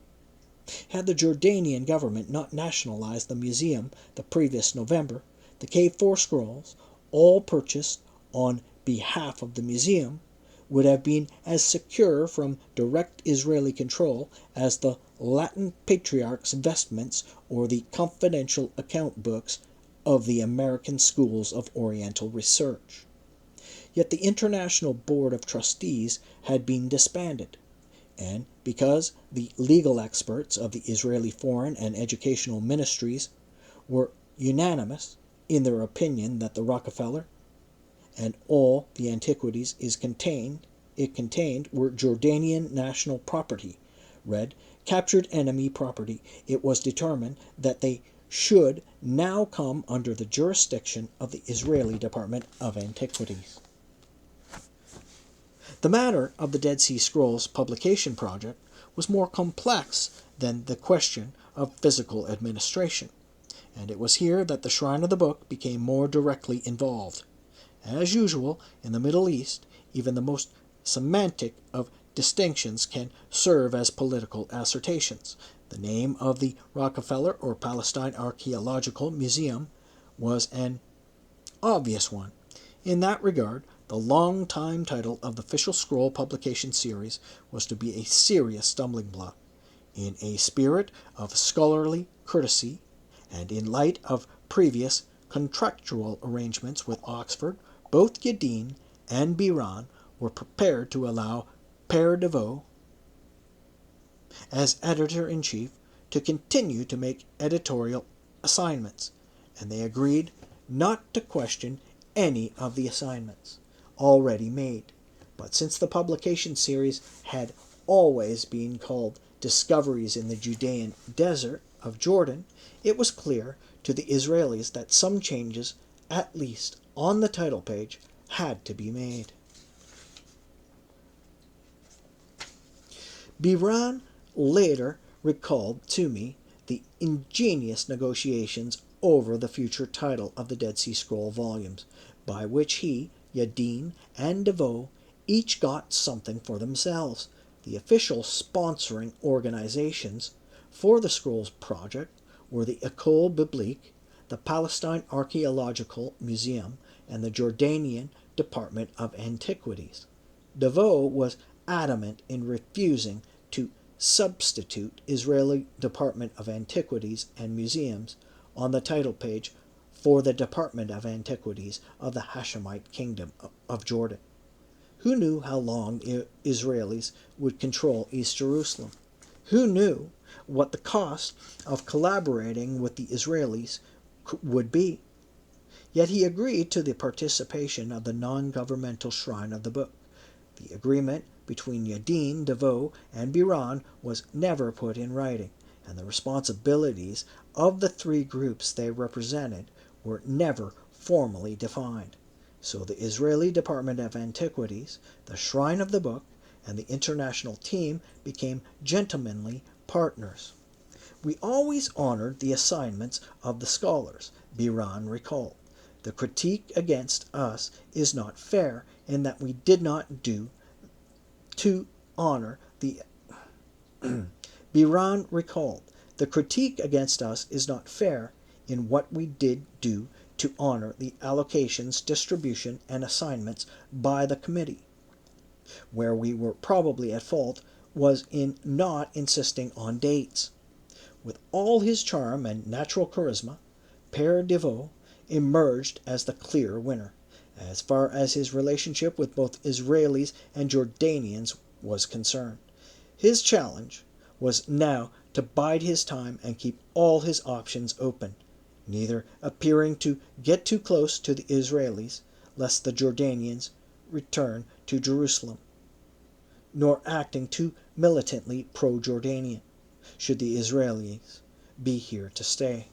Had the Jordanian government not nationalized the museum the previous November, the K4 scrolls, all purchased on behalf of the museum, would have been as secure from direct Israeli control as the Latin Patriarch's vestments or the confidential account books of the American schools of Oriental research. Yet the International Board of Trustees had been disbanded, and because the legal experts of the Israeli Foreign and Educational Ministries were unanimous in their opinion that the Rockefeller and all the antiquities it contained were Jordanian national property, captured enemy property, it was determined that they should now come under the jurisdiction of the Israeli Department of Antiquities. The matter of the Dead Sea Scrolls publication project was more complex than the question of physical administration, and it was here that the Shrine of the Book became more directly involved. As usual, in the Middle East, even the most semantic of distinctions can serve as political assertions. The name of the Rockefeller or Palestine Archaeological Museum was an obvious one. In that regard, The long-time title of the official scroll publication series was to be a serious stumbling block. In a spirit of scholarly courtesy, and in light of previous contractual arrangements with Oxford, both Yadin and Biran were prepared to allow Père de Vaux, as editor-in-chief, to continue to make editorial assignments, and they agreed not to question any of the assignments already made. But since the publication series had always been called Discoveries in the Judean Desert of Jordan, it was clear to the Israelis that some changes, at least on the title page, had to be made. Biran later recalled to me the ingenious negotiations over the future title of the Dead Sea Scroll volumes, by which he, Yadin, and DeVoe each got something for themselves. The official sponsoring organizations for the Scrolls project were the École Biblique, the Palestine Archaeological Museum, and the Jordanian Department of Antiquities. DeVoe was adamant in refusing to substitute Israeli Department of Antiquities and Museums on the title page for the Department of Antiquities of the Hashemite Kingdom of Jordan. Who knew how long Israelis would control East Jerusalem? Who knew what the cost of collaborating with the Israelis would be? Yet he agreed to the participation of the non-governmental Shrine of the Book. The agreement between Yadin, DeVoe, and Biran was never put in writing, and the responsibilities of the three groups they represented were never formally defined. So the Israeli Department of Antiquities, the Shrine of the Book, and the international team became gentlemanly partners. We always honored the assignments of the scholars, Biran recalled. The critique against us is not fair in that we did not do to honor the Biran recalled. The critique against us is not fair in what we did do to honor the allocations, distribution, and assignments by the committee. Where we were probably at fault was in not insisting on dates. With all his charm and natural charisma, Père de Vaux emerged as the clear winner, as far as his relationship with both Israelis and Jordanians was concerned. His challenge was now to bide his time and keep all his options open, neither appearing to get too close to the Israelis, lest the Jordanians return to Jerusalem, nor acting too militantly pro-Jordanian, should the Israelis be here to stay.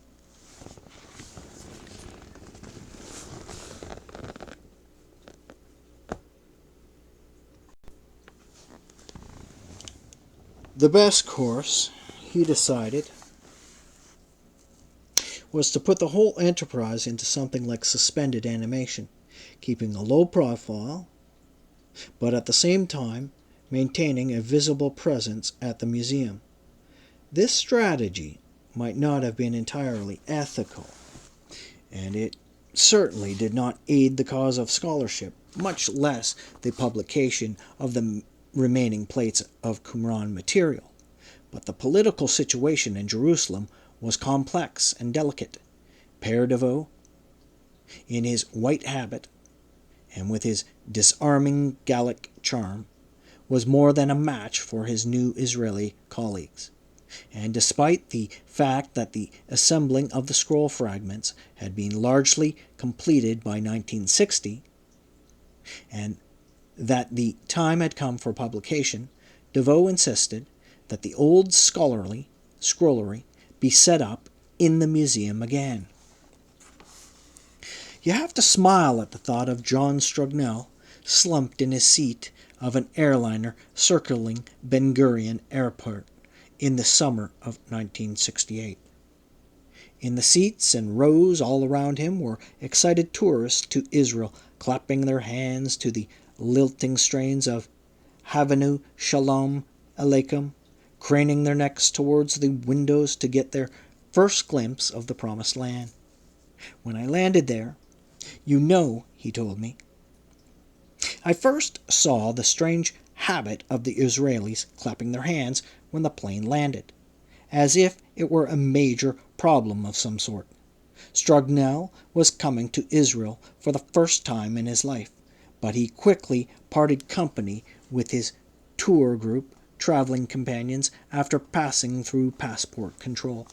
The best course, he decided, was to put the whole enterprise into something like suspended animation, keeping a low profile, but at the same time maintaining a visible presence at the museum. This strategy might not have been entirely ethical, and it certainly did not aid the cause of scholarship, much less the publication of the remaining plates of Qumran material. But the political situation in Jerusalem was complex and delicate. Père de Vaux, in his white habit and with his disarming Gallic charm, was more than a match for his new Israeli colleagues. And despite the fact that the assembling of the scroll fragments had been largely completed by 1960, and that the time had come for publication, de Vaux insisted that the old scrollery be set up in the museum again. You have to smile at the thought of John Strugnell slumped in his seat of an airliner circling Ben Gurion Airport in the summer of 1968. In the seats and rows all around him were excited tourists to Israel, clapping their hands to the lilting strains of Havenu Shalom Aleikum, craning their necks towards the windows to get their first glimpse of the promised land. When I landed there, he told me, I first saw the strange habit of the Israelis clapping their hands when the plane landed, as if it were a major problem of some sort. Strugnell was coming to Israel for the first time in his life, but he quickly parted company with his tour group traveling companions after passing through passport control.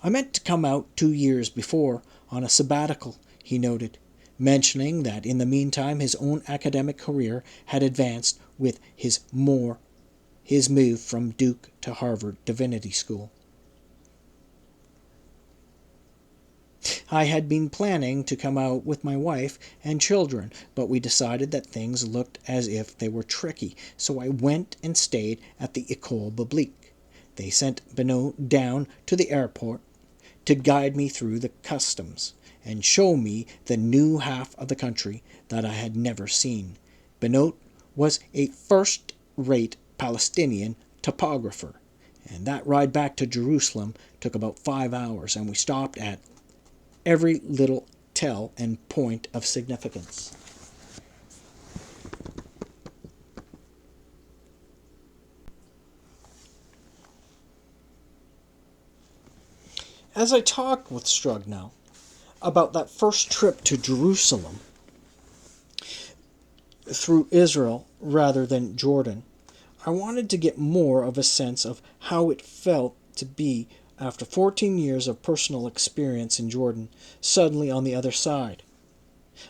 I meant to come out 2 years before on a sabbatical, he noted, mentioning that in the meantime his own academic career had advanced with his move from Duke to Harvard Divinity School. I had been planning to come out with my wife and children, but we decided that things looked as if they were tricky, so I went and stayed at the École Biblique. They sent Benoit down to the airport to guide me through the customs and show me the new half of the country that I had never seen. Benoit was a first-rate Palestinian topographer, and that ride back to Jerusalem took about 5 hours, and we stopped at every little tell and point of significance. As I talked with Strugnell about that first trip to Jerusalem through Israel rather than Jordan, I wanted to get more of a sense of how it felt to be, after 14 years of personal experience in Jordan, suddenly on the other side.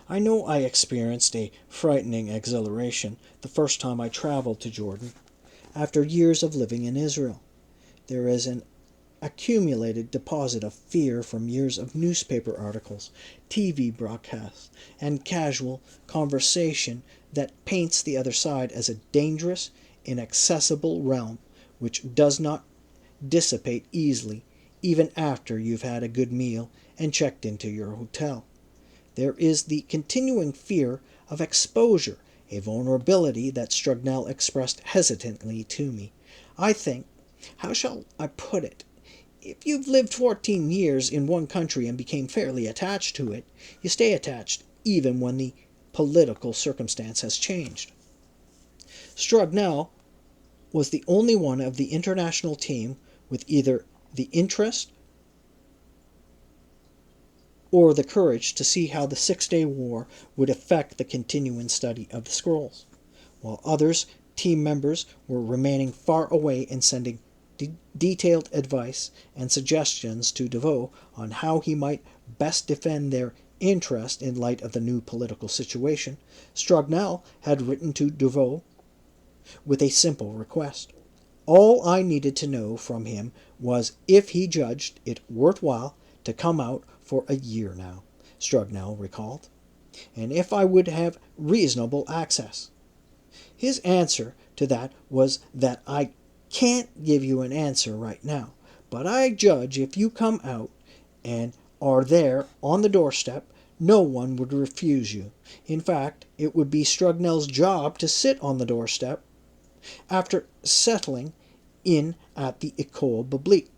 I know I experienced a frightening exhilaration the first time I traveled to Jordan, after years of living in Israel. There is an accumulated deposit of fear from years of newspaper articles, TV broadcasts, and casual conversation that paints the other side as a dangerous, inaccessible realm which does not dissipate easily, even after you've had a good meal and checked into your hotel. There is the continuing fear of exposure, a vulnerability that Strugnell expressed hesitantly to me. I think, how shall I put it? If you've lived 14 years in one country and became fairly attached to it, you stay attached even when the political circumstance has changed. Strugnell was the only one of the international team with either the interest or the courage to see how the Six-Day War would affect the continuing study of the scrolls, while others, team members, were remaining far away and sending detailed advice and suggestions to DeVoe on how he might best defend their interest in light of the new political situation. Strugnell had written to DeVoe with a simple request. All I needed to know from him was if he judged it worthwhile to come out for a year now, Strugnell recalled, and if I would have reasonable access. His answer to that was that I can't give you an answer right now, but I judge if you come out and are there on the doorstep, no one would refuse you. In fact, it would be Strugnell's job to sit on the doorstep after settling in at the École Biblique.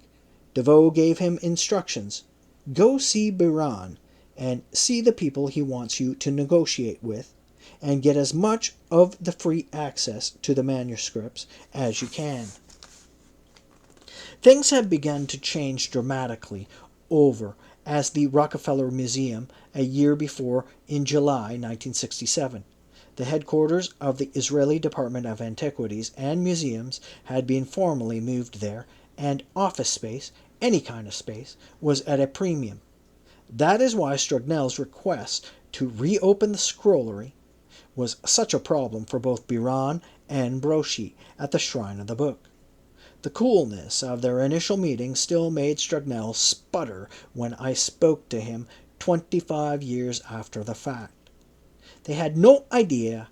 DeVoe gave him instructions. Go see Biran and see the people he wants you to negotiate with, and get as much of the free access to the manuscripts as you can. Things had begun to change dramatically over as the Rockefeller Museum a year before, in July 1967. The headquarters of the Israeli Department of Antiquities and Museums had been formally moved there, and office space, any kind of space, was at a premium. That is why Strugnell's request to reopen the scrollery was such a problem for both Biran and Brochi at the Shrine of the Book. The coolness of their initial meeting still made Strugnell sputter when I spoke to him 25 years after the fact. They had no idea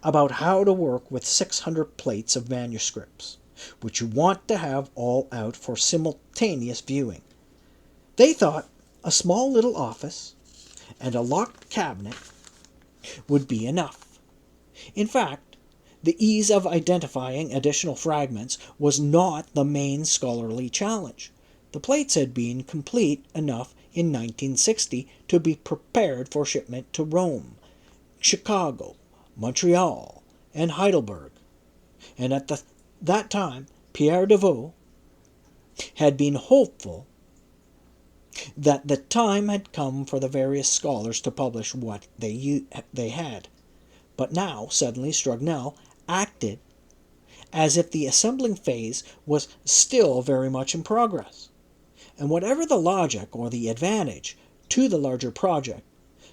about how to work with 600 plates of manuscripts, which you want to have all out for simultaneous viewing. They thought a small little office and a locked cabinet would be enough. In fact, the ease of identifying additional fragments was not the main scholarly challenge. The plates had been complete enough in 1960 to be prepared for shipment to Rome. Chicago, Montreal, and Heidelberg. And at that time, Pierre Deveau had been hopeful that the time had come for the various scholars to publish what they had. But now, suddenly, Strugnell acted as if the assembling phase was still very much in progress. And whatever the logic or the advantage to the larger project,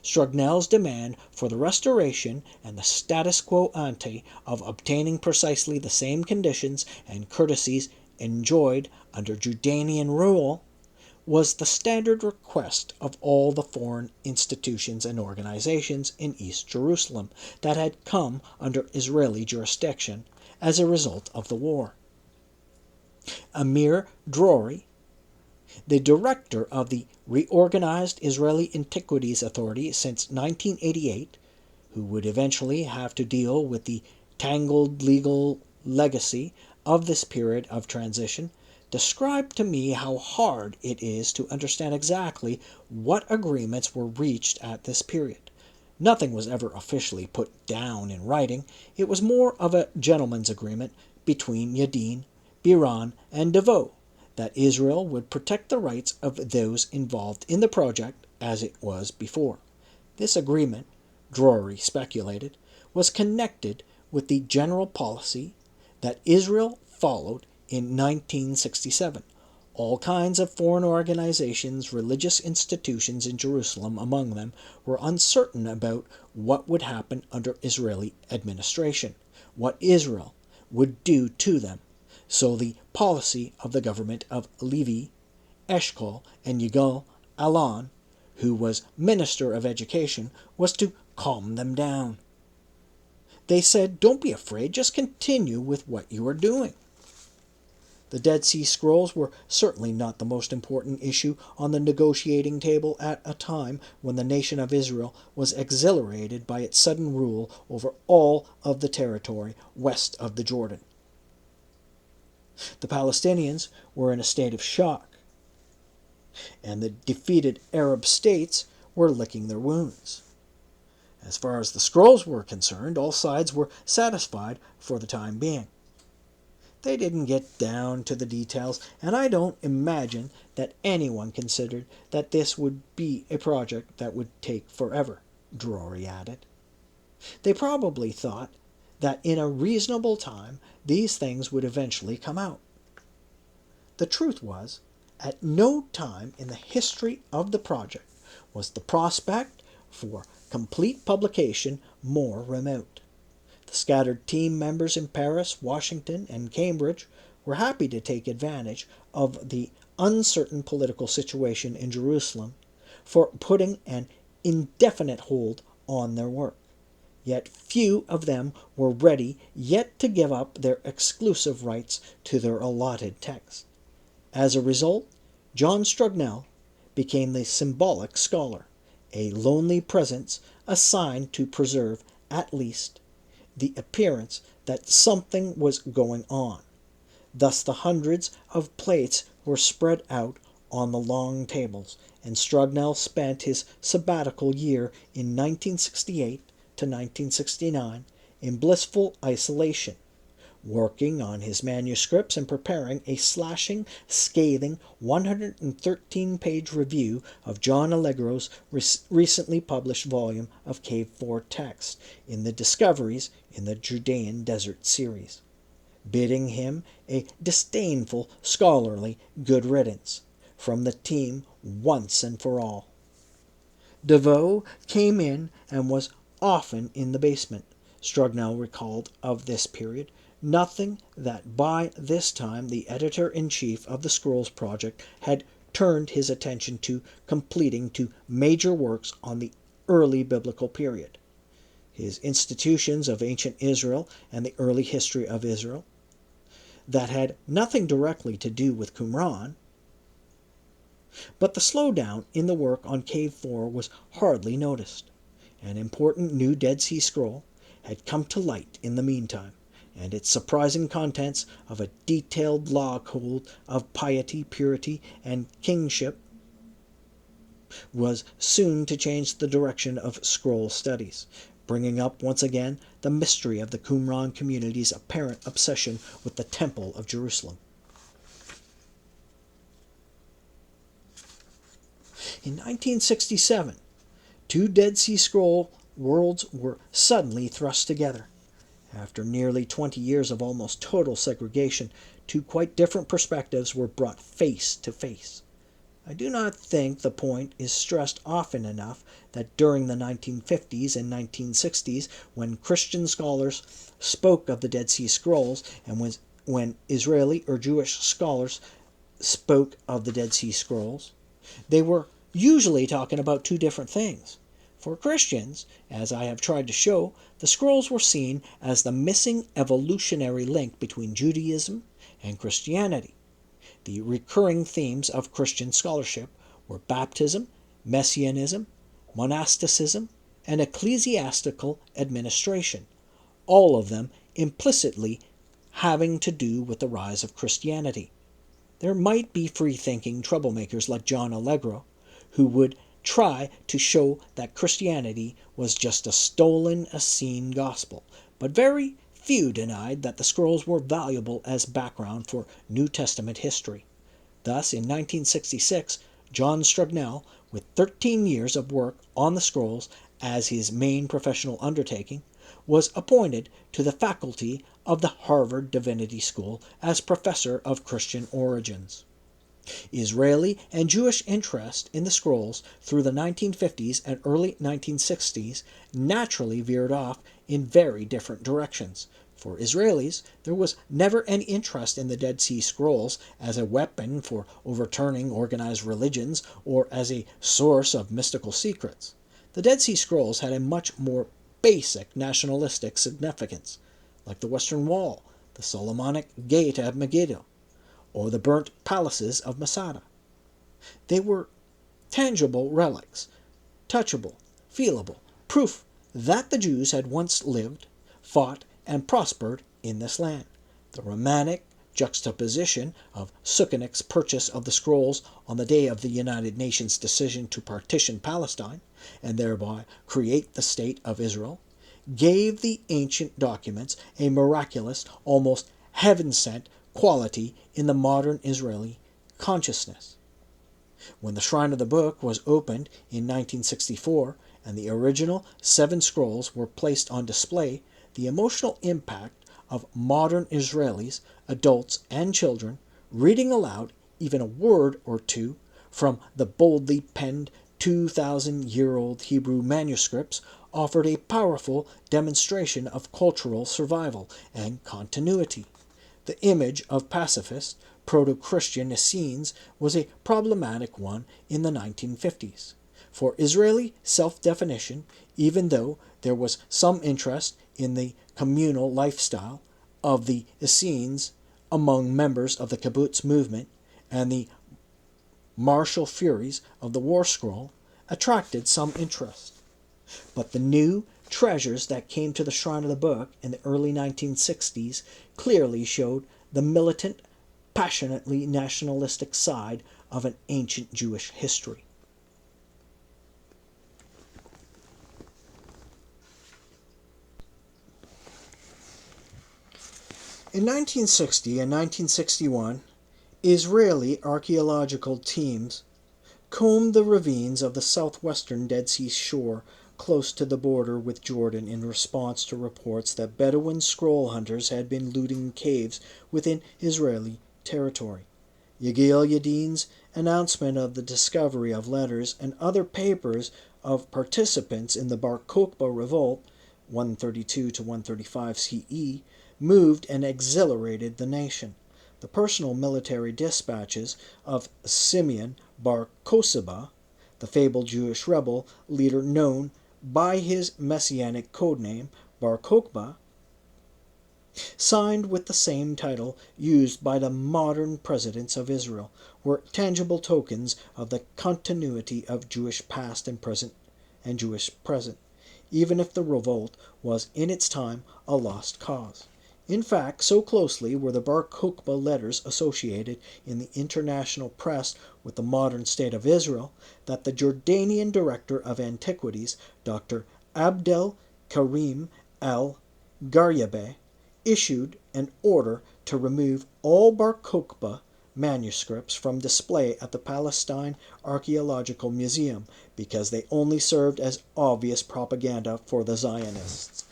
Strugnell's demand for the restoration and the status quo ante of obtaining precisely the same conditions and courtesies enjoyed under Judanian rule was the standard request of all the foreign institutions and organizations in East Jerusalem that had come under Israeli jurisdiction as a result of the war. Amir Drori, the director of the reorganized Israeli Antiquities Authority since 1988, who would eventually have to deal with the tangled legal legacy of this period of transition, described to me how hard it is to understand exactly what agreements were reached at this period. Nothing was ever officially put down in writing. It was more of a gentleman's agreement between Yadin, Biran, and Deveau that Israel would protect the rights of those involved in the project as it was before. This agreement, Drury speculated, was connected with the general policy that Israel followed in 1967. All kinds of foreign organizations, religious institutions in Jerusalem among them, were uncertain about what would happen under Israeli administration, what Israel would do to them. So the policy of the government of Levi, Eshkol, and Yigal Alon, who was Minister of Education, was to calm them down. They said, "Don't be afraid, just continue with what you are doing." The Dead Sea Scrolls were certainly not the most important issue on the negotiating table at a time when the nation of Israel was exhilarated by its sudden rule over all of the territory west of the Jordan. The Palestinians were in a state of shock, and the defeated Arab states were licking their wounds. As far as the scrolls were concerned, all sides were satisfied for the time being. They didn't get down to the details, and I don't imagine that anyone considered that this would be a project that would take forever, Drury added. They probably thought that in a reasonable time these things would eventually come out. The truth was, at no time in the history of the project was the prospect for complete publication more remote. The scattered team members in Paris, Washington, and Cambridge were happy to take advantage of the uncertain political situation in Jerusalem for putting an indefinite hold on their work. Yet few of them were ready yet to give up their exclusive rights to their allotted text. As a result, John Strugnell became the symbolic scholar, a lonely presence assigned to preserve, at least, the appearance that something was going on. Thus the hundreds of plates were spread out on the long tables, and Strugnell spent his sabbatical year in 1968 to 1969 in blissful isolation, working on his manuscripts and preparing a slashing, scathing 113-page review of John Allegro's recently published volume of Cave 4 text in the Discoveries in the Judean Desert series, bidding him a disdainful, scholarly good riddance from the team once and for all. Deveau came in and was often in the basement, Strugnell recalled of this period, nothing that by this time the editor-in-chief of the Scrolls Project had turned his attention to completing two major works on the early biblical period, his Institutions of Ancient Israel and the Early History of Israel, that had nothing directly to do with Qumran. But the slowdown in the work on Cave 4 was hardly noticed. An important new Dead Sea Scroll had come to light in the meantime, and its surprising contents of a detailed law code of piety, purity, and kingship was soon to change the direction of scroll studies, bringing up once again the mystery of the Qumran community's apparent obsession with the Temple of Jerusalem. In 1967, two Dead Sea Scroll worlds were suddenly thrust together. After nearly 20 years of almost total segregation, two quite different perspectives were brought face to face. I do not think the point is stressed often enough that during the 1950s and 1960s, when Christian scholars spoke of the Dead Sea Scrolls, and when Israeli or Jewish scholars spoke of the Dead Sea Scrolls, they were usually talking about two different things. For Christians, as I have tried to show, the scrolls were seen as the missing evolutionary link between Judaism and Christianity. The recurring themes of Christian scholarship were baptism, messianism, monasticism, and ecclesiastical administration, all of them implicitly having to do with the rise of Christianity. There might be free-thinking troublemakers like John Allegro, who would try to show that Christianity was just a stolen Essene gospel, but very few denied that the scrolls were valuable as background for New Testament history. Thus, in 1966, John Strugnell, with 13 years of work on the scrolls as his main professional undertaking, was appointed to the faculty of the Harvard Divinity School as professor of Christian origins. Israeli and Jewish interest in the scrolls through the 1950s and early 1960s naturally veered off in very different directions. For Israelis, there was never any interest in the Dead Sea Scrolls as a weapon for overturning organized religions or as a source of mystical secrets. The Dead Sea Scrolls had a much more basic nationalistic significance, like the Western Wall, the Solomonic Gate at Megiddo, or the burnt palaces of Masada. They were tangible relics, touchable, feelable, proof that the Jews had once lived, fought, and prospered in this land. The romantic juxtaposition of Suchanek's purchase of the scrolls on the day of the United Nations decision to partition Palestine, and thereby create the State of Israel, gave the ancient documents a miraculous, almost heaven-sent quality in the modern Israeli consciousness. When the Shrine of the Book was opened in 1964 and the original 7 scrolls were placed on display, the emotional impact of modern Israelis, adults and children, reading aloud even a word or two from the boldly penned 2,000-year-old Hebrew manuscripts offered a powerful demonstration of cultural survival and continuity. The image of pacifist, proto-Christian Essenes was a problematic one in the 1950s. For Israeli self-definition, even though there was some interest in the communal lifestyle of the Essenes among members of the kibbutz movement and the martial furies of the War Scroll, attracted some interest. But the new treasures that came to the Shrine of the Book in the early 1960s clearly showed the militant, passionately nationalistic side of an ancient Jewish history. In 1960 and 1961, Israeli archaeological teams combed the ravines of the southwestern Dead Sea shore close to the border with Jordan in response to reports that Bedouin scroll hunters had been looting caves within Israeli territory. Yigael Yadin's announcement of the discovery of letters and other papers of participants in the Bar Kokhba revolt, 132 to 135 CE, moved and exhilarated the nation. The personal military dispatches of Simeon Bar Kokhba, the fabled Jewish rebel leader known by his messianic codename Bar Kokhba, signed with the same title used by the modern presidents of Israel, were tangible tokens of the continuity of Jewish past and present and Jewish present, even if the revolt was in its time a lost cause. In fact, so closely were the Bar Kokhba letters associated in the international press with the modern state of Israel that the Jordanian director of antiquities, Dr. Abdel Karim al-Garyabe issued an order to remove all Bar Kokhba manuscripts from display at the Palestine Archaeological Museum because they only served as obvious propaganda for the Zionists.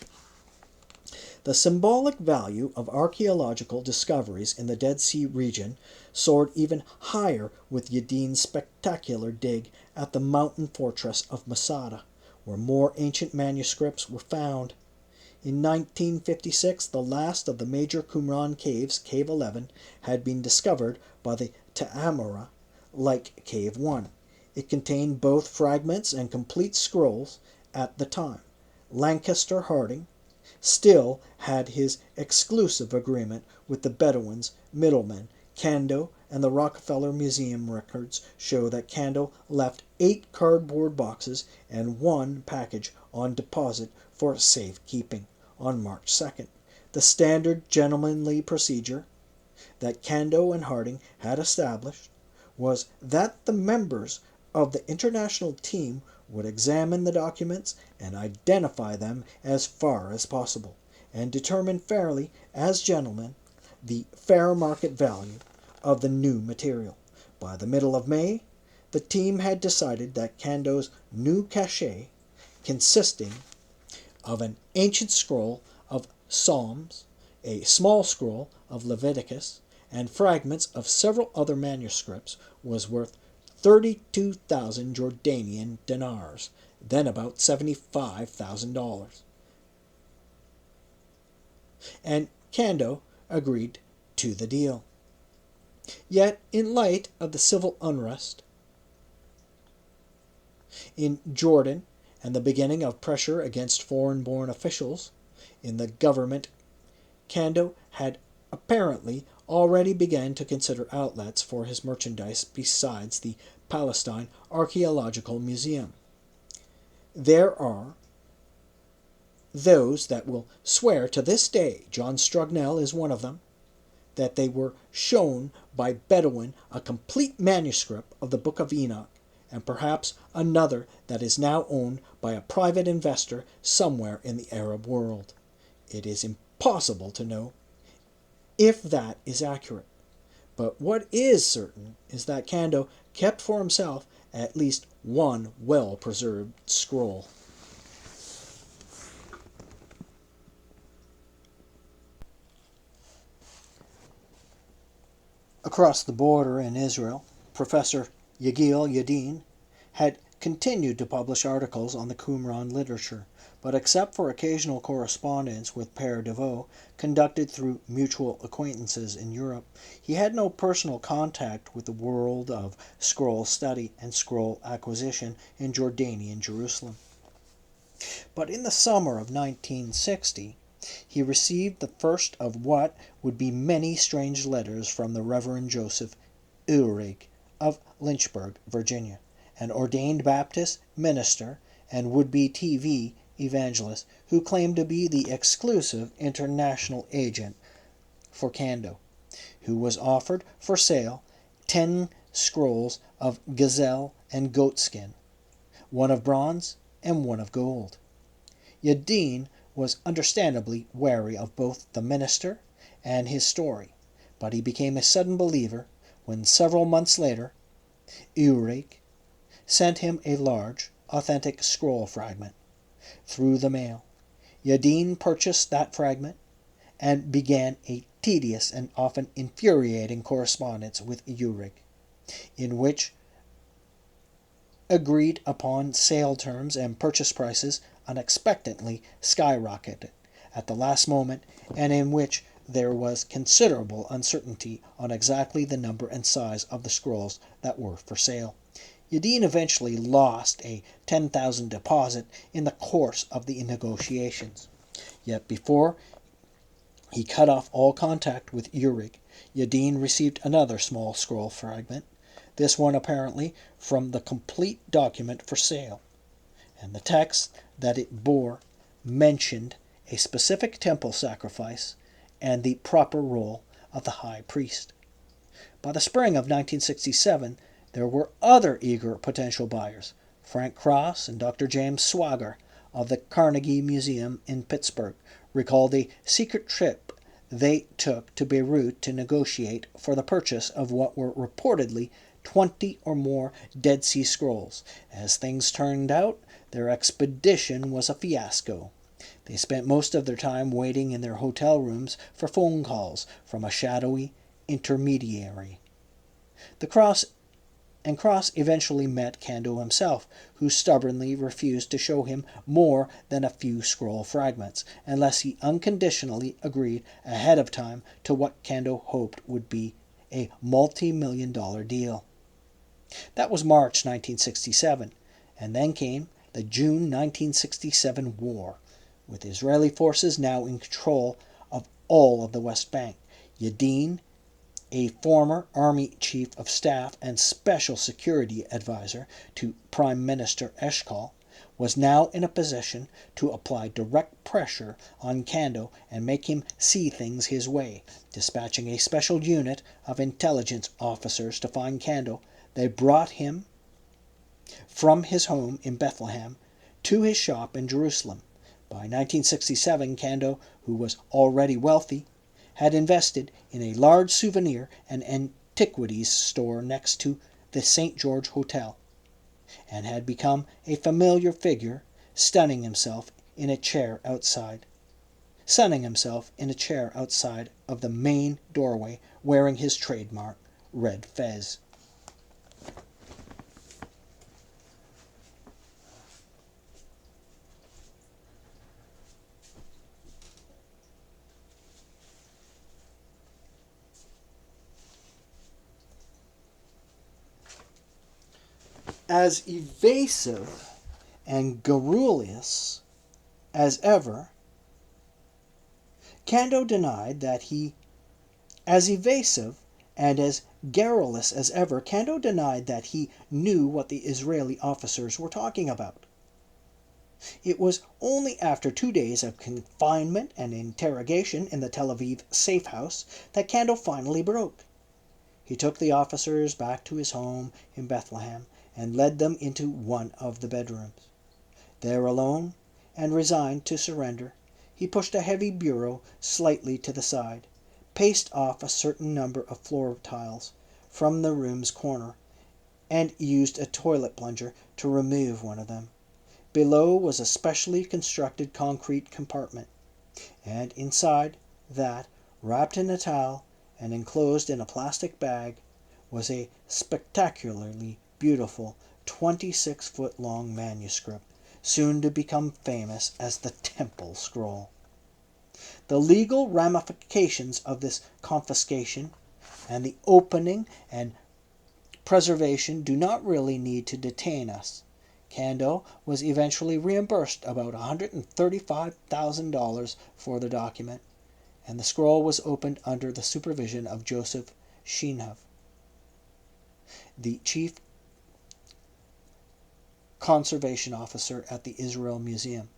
The symbolic value of archaeological discoveries in the Dead Sea region soared even higher with Yadin's spectacular dig at the mountain fortress of Masada, where more ancient manuscripts were found. In 1956, the last of the major Qumran caves, Cave 11, had been discovered by the Ta'amura, like Cave 1. It contained both fragments and complete scrolls at the time. Lancaster Harding still had his exclusive agreement with the Bedouins' middlemen. Kando and the Rockefeller Museum records show that Kando left 8 cardboard boxes and 1 package on deposit for safekeeping on March 2nd. The standard gentlemanly procedure that Kando and Harding had established was that the members of the international team would examine the documents and identify them as far as possible, and determine fairly, as gentlemen, the fair market value of the new material. By the middle of May, the team had decided that Kando's new cache, consisting of an ancient scroll of Psalms, a small scroll of Leviticus, and fragments of several other manuscripts, was worth 32,000 Jordanian dinars, then about $75,000. And Kando agreed to the deal. Yet, in light of the civil unrest in Jordan and the beginning of pressure against foreign-born officials in the government, Kando had apparently already began to consider outlets for his merchandise besides the Palestine Archaeological Museum. There are those that will swear to this day, John Strugnell is one of them, that they were shown by Bedouin a complete manuscript of the Book of Enoch, and perhaps another that is now owned by a private investor somewhere in the Arab world. It is impossible to know if that is accurate. But what is certain is that Kando kept for himself at least one well-preserved scroll. Across the border in Israel, Professor Yagil Yadin had continued to publish articles on the Qumran literature, but except for occasional correspondence with Père Devaux, conducted through mutual acquaintances in Europe, he had no personal contact with the world of scroll study and scroll acquisition in Jordanian Jerusalem. But in the summer of 1960, he received the first of what would be many strange letters from the Reverend Joseph Uhrig of Lynchburg, Virginia, an ordained Baptist minister and would-be TV evangelist who claimed to be the exclusive international agent for Kando, who was offered for sale 10 scrolls of gazelle and goatskin, one of bronze and one of gold. Yadin was understandably wary of both the minister and his story, but he became a sudden believer when several months later Uhrig sent him a large, authentic scroll fragment through the mail. Yadin purchased that fragment and began a tedious and often infuriating correspondence with Uhrig, in which agreed upon sale terms and purchase prices unexpectedly skyrocketed at the last moment, and in which there was considerable uncertainty on exactly the number and size of the scrolls that were for sale. Yadin eventually lost a 10,000 deposit in the course of the negotiations. Yet before he cut off all contact with Uhrig, Yadin received another small scroll fragment, this one apparently from the complete document for sale, and the text that it bore mentioned a specific temple sacrifice and the proper role of the high priest. By the spring of 1967, there were other eager potential buyers. Frank Cross and Dr. James Swagger of the Carnegie Museum in Pittsburgh recalled a secret trip they took to Beirut to negotiate for the purchase of what were reportedly 20 or more Dead Sea Scrolls. As things turned out, their expedition was a fiasco. They spent most of their time waiting in their hotel rooms for phone calls from a shadowy intermediary. Cross eventually met Kando himself, who stubbornly refused to show him more than a few scroll fragments, unless he unconditionally agreed ahead of time to what Kando hoped would be a multi-million-dollar deal. That was March 1967, and then came the June 1967 war, with Israeli forces now in control of all of the West Bank. Yadin, a former Army Chief of Staff and Special Security Advisor to Prime Minister Eshkol, was now in a position to apply direct pressure on Kando and make him see things his way. Dispatching a special unit of intelligence officers to find Kando, they brought him from his home in Bethlehem to his shop in Jerusalem. By 1967, Kando, who was already wealthy, had invested in a large souvenir and antiquities store next to the St. George Hotel, and had become a familiar figure, sunning himself in a chair outside of the main doorway, wearing his trademark red fez. As evasive and garrulous as ever, Kando denied that he knew what the Israeli officers were talking about. It was only after 2 days of confinement and interrogation in the Tel Aviv safe house that Kando finally broke. He took the officers back to his home in Bethlehem and led them into one of the bedrooms. There alone, and resigned to surrender, he pushed a heavy bureau slightly to the side, paced off a certain number of floor tiles from the room's corner, and used a toilet plunger to remove one of them. Below was a specially constructed concrete compartment, and inside that, wrapped in a towel and enclosed in a plastic bag, was a spectacularly beautiful 26-foot-long manuscript, soon to become famous as the Temple Scroll. The legal ramifications of this confiscation and the opening and preservation do not really need to detain us. Kando was eventually reimbursed about $135,000 for the document, and the scroll was opened under the supervision of Joseph Shinhav, the chief conservation officer at the Israel Museum.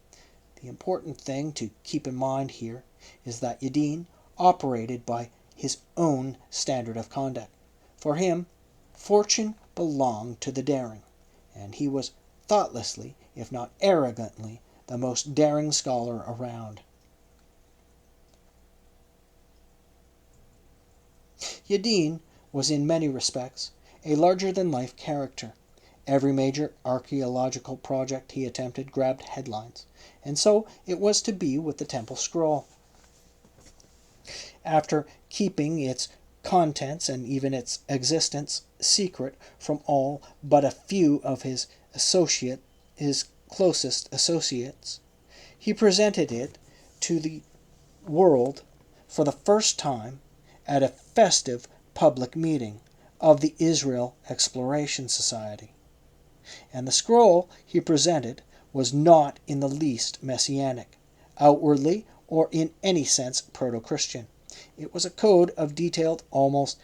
The important thing to keep in mind here is that Yadin operated by his own standard of conduct. For him, fortune belonged to the daring, and he was thoughtlessly, if not arrogantly, the most daring scholar around. Yadin was in many respects a larger-than-life character. Every major archaeological project he attempted grabbed headlines, and so it was to be with the Temple Scroll. After keeping its contents and even its existence secret from all but a few of his closest associates, he presented it to the world for the first time at a festive public meeting of the Israel Exploration Society. And the scroll he presented was not in the least messianic, outwardly or in any sense proto-Christian. It was a code of detailed, almost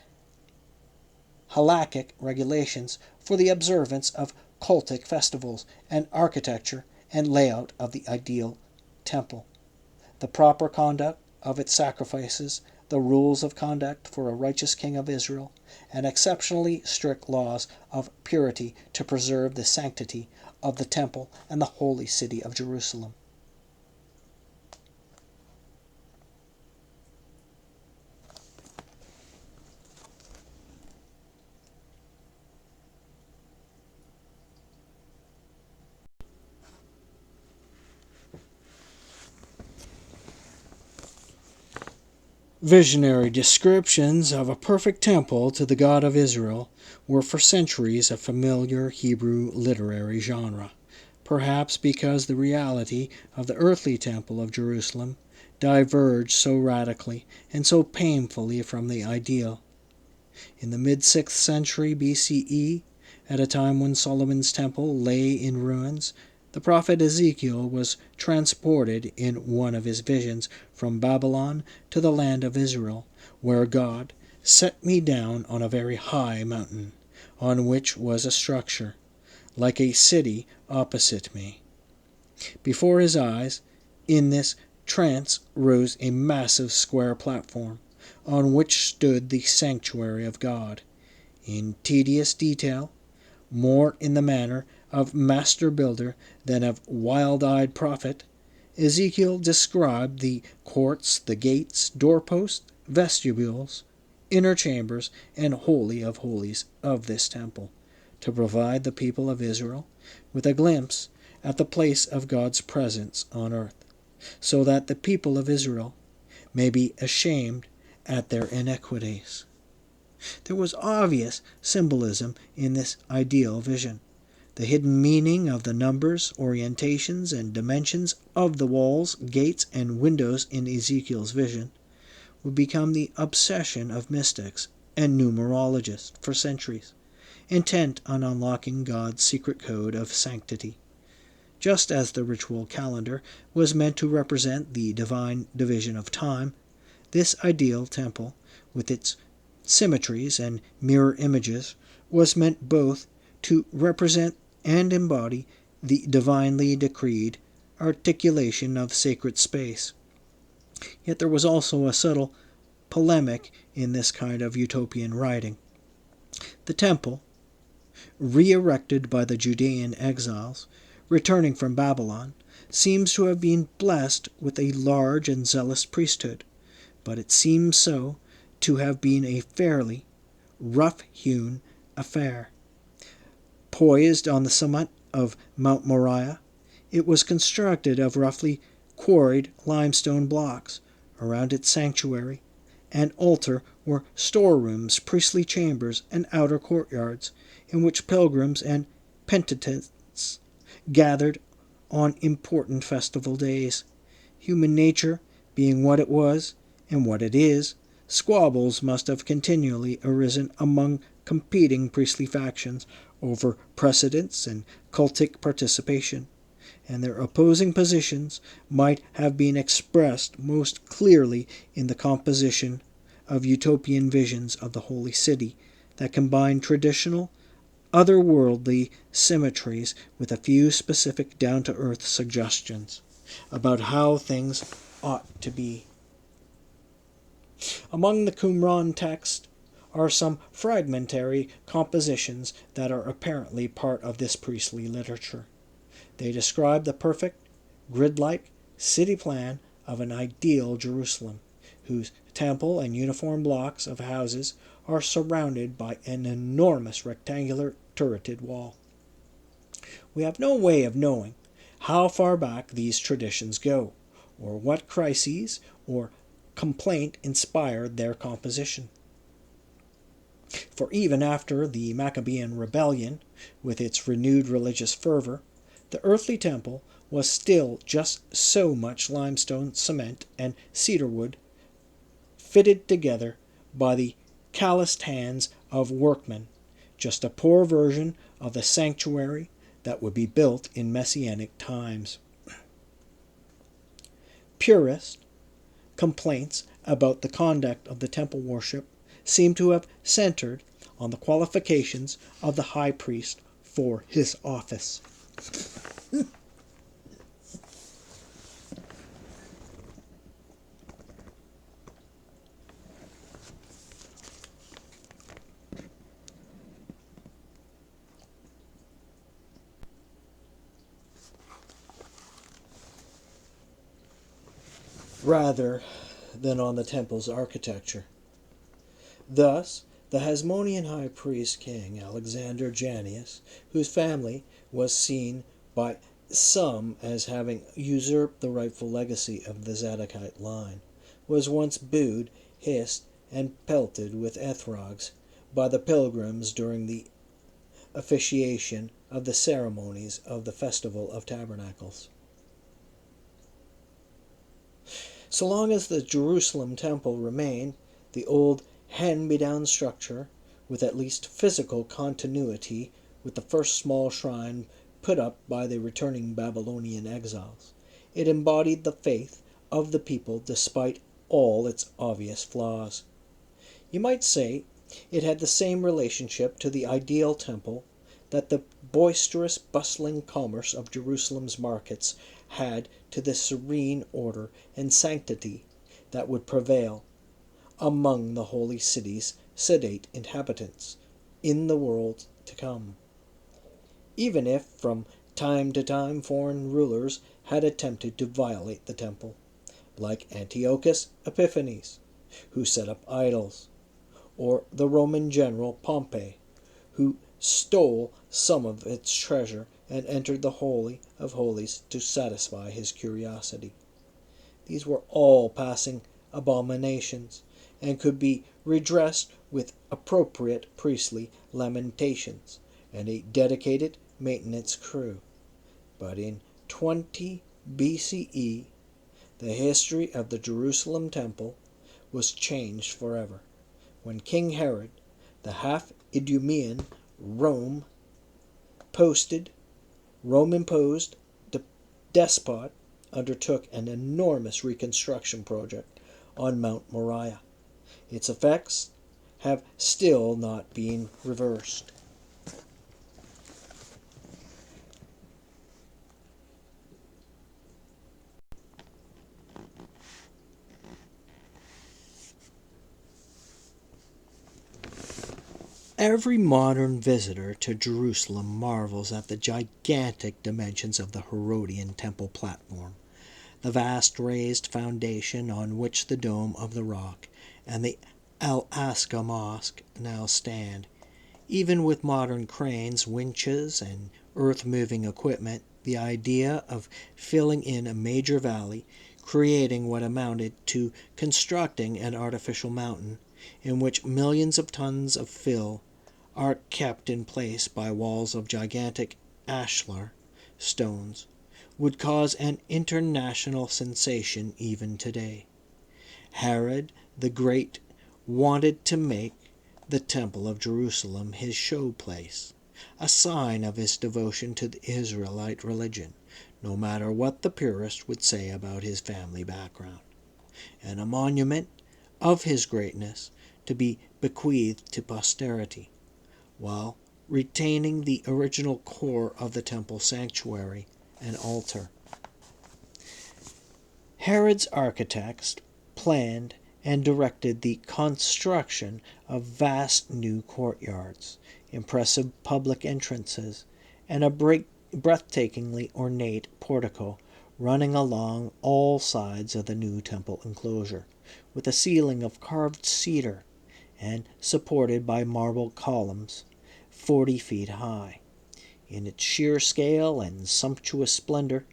halakhic regulations for the observance of cultic festivals and architecture and layout of the ideal temple, the proper conduct of its sacrifices, the rules of conduct for a righteous king of Israel, and exceptionally strict laws of purity to preserve the sanctity of the temple and the holy city of Jerusalem. Visionary descriptions of a perfect temple to the God of Israel were for centuries a familiar Hebrew literary genre, perhaps because the reality of the earthly temple of Jerusalem diverged so radically and so painfully from the ideal. In the mid-6th century BCE, at a time when Solomon's temple lay in ruins, the prophet Ezekiel was transported in one of his visions from Babylon to the land of Israel, where God set me down on a very high mountain, on which was a structure, like a city opposite me. Before his eyes, in this trance, rose a massive square platform, on which stood the sanctuary of God. In tedious detail, more in the manner of master builder than of wild-eyed prophet, Ezekiel described the courts, the gates, doorposts, vestibules, inner chambers, and holy of holies of this temple, to provide the people of Israel with a glimpse at the place of God's presence on earth, so that the people of Israel may be ashamed at their iniquities. There was obvious symbolism in this ideal vision. The hidden meaning of the numbers, orientations, and dimensions of the walls, gates, and windows in Ezekiel's vision would become the obsession of mystics and numerologists for centuries, intent on unlocking God's secret code of sanctity. Just as the ritual calendar was meant to represent the divine division of time, this ideal temple, with its symmetries and mirror images, was meant both to represent and embody the divinely decreed articulation of sacred space. Yet there was also a subtle polemic in this kind of utopian writing. The temple, re-erected by the Judean exiles, returning from Babylon, seems to have been blessed with a large and zealous priesthood, but it seems so to have been a fairly rough-hewn affair. Poised on the summit of Mount Moriah, it was constructed of roughly quarried limestone blocks. Around its sanctuary and altar were storerooms, priestly chambers, and outer courtyards, in which pilgrims and penitents gathered on important festival days. Human nature being what it was and what it is, squabbles must have continually arisen among competing priestly factions over precedence and cultic participation, and their opposing positions might have been expressed most clearly in the composition of utopian visions of the Holy City that combine traditional, otherworldly symmetries with a few specific down-to-earth suggestions about how things ought to be. Among the Qumran text are some fragmentary compositions that are apparently part of this priestly literature. They describe the perfect, grid-like city plan of an ideal Jerusalem, whose temple and uniform blocks of houses are surrounded by an enormous rectangular turreted wall. We have no way of knowing how far back these traditions go, or what crises or complaint inspired their composition. For even after the Maccabean rebellion, with its renewed religious fervor, the earthly temple was still just so much limestone, cement, and cedar wood fitted together by the calloused hands of workmen, just a poor version of the sanctuary that would be built in Messianic times. Purist complaints about the conduct of the temple worship seem to have centered on the qualifications of the high priest for his office. rather than on the temple's architecture. Thus, the Hasmonean high priest king Alexander Jannaeus, whose family was seen by some as having usurped the rightful legacy of the Zadokite line, was once booed, hissed, and pelted with ephrogs by the pilgrims during the officiation of the ceremonies of the Festival of Tabernacles. So long as the Jerusalem temple remained the old hand-me-down structure, with at least physical continuity with the first small shrine put up by the returning Babylonian exiles, it embodied the faith of the people despite all its obvious flaws. You might say it had the same relationship to the ideal temple that the boisterous, bustling commerce of Jerusalem's markets had to the serene order and sanctity that would prevail among the holy city's sedate inhabitants in the world to come, even if from time to time foreign rulers had attempted to violate the temple, like Antiochus Epiphanes, who set up idols, or the Roman general Pompey, who stole some of its treasure and entered the Holy of Holies to satisfy his curiosity. These were all passing abominations, and could be redressed with appropriate priestly lamentations and a dedicated maintenance crew. But in 20 BCE, the history of the Jerusalem temple was changed forever, when King Herod, the half-Idumean Rome imposed despot, undertook an enormous reconstruction project on Mount Moriah. Its effects have still not been reversed. Every modern visitor to Jerusalem marvels at the gigantic dimensions of the Herodian temple platform, the vast raised foundation on which the dome of the rock and the Al-Aqsa Mosque now stand. Even with modern cranes, winches, and earth-moving equipment, the idea of filling in a major valley, creating what amounted to constructing an artificial mountain, in which millions of tons of fill are kept in place by walls of gigantic ashlar stones, would cause an international sensation even today. Herod the Great wanted to make the Temple of Jerusalem his show place, a sign of his devotion to the Israelite religion, no matter what the purist would say about his family background, and a monument of his greatness to be bequeathed to posterity, while retaining the original core of the temple sanctuary and altar. Herod's architects planned and directed the construction of vast new courtyards, impressive public entrances, and a breathtakingly ornate portico running along all sides of the new temple enclosure, with a ceiling of carved cedar and supported by marble columns 40 feet high. In its sheer scale and sumptuous splendor,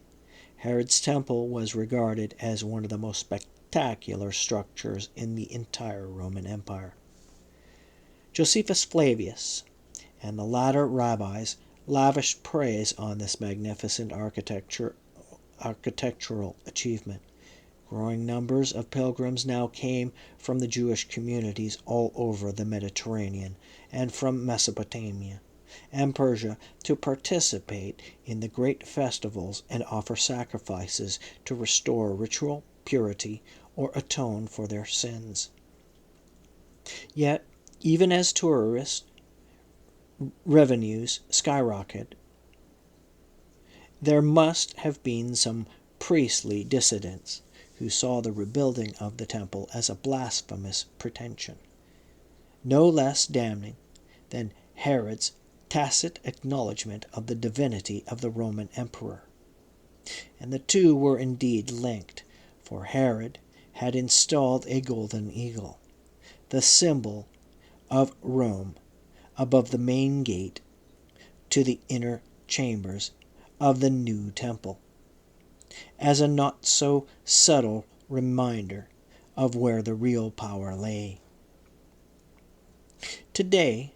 Herod's temple was regarded as one of the most spectacular structures in the entire Roman Empire. Josephus Flavius and the latter rabbis lavished praise on this magnificent architectural achievement. Growing numbers of pilgrims now came from the Jewish communities all over the Mediterranean and from Mesopotamia and Persia to participate in the great festivals and offer sacrifices to restore ritual purity or atone for their sins. Yet, even as tourist revenues skyrocketed, there must have been some priestly dissidents who saw the rebuilding of the temple as a blasphemous pretension, no less damning than Herod's tacit acknowledgment of the divinity of the Roman emperor. And the two were indeed linked, for Herod had installed a golden eagle, the symbol of Rome, above the main gate to the inner chambers of the new temple, as a not so subtle reminder of where the real power lay. Today,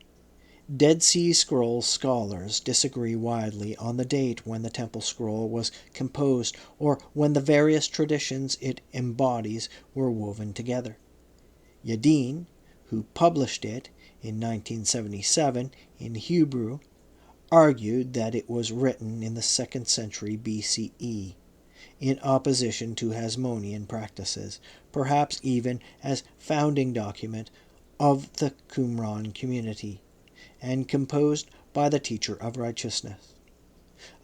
Dead Sea Scrolls scholars disagree widely on the date when the Temple Scroll was composed or when the various traditions it embodies were woven together. Yadin, who published it in 1977 in Hebrew, argued that it was written in the 2nd century BCE, in opposition to Hasmonean practices, perhaps even as founding document of the Qumran community, and composed by the teacher of righteousness.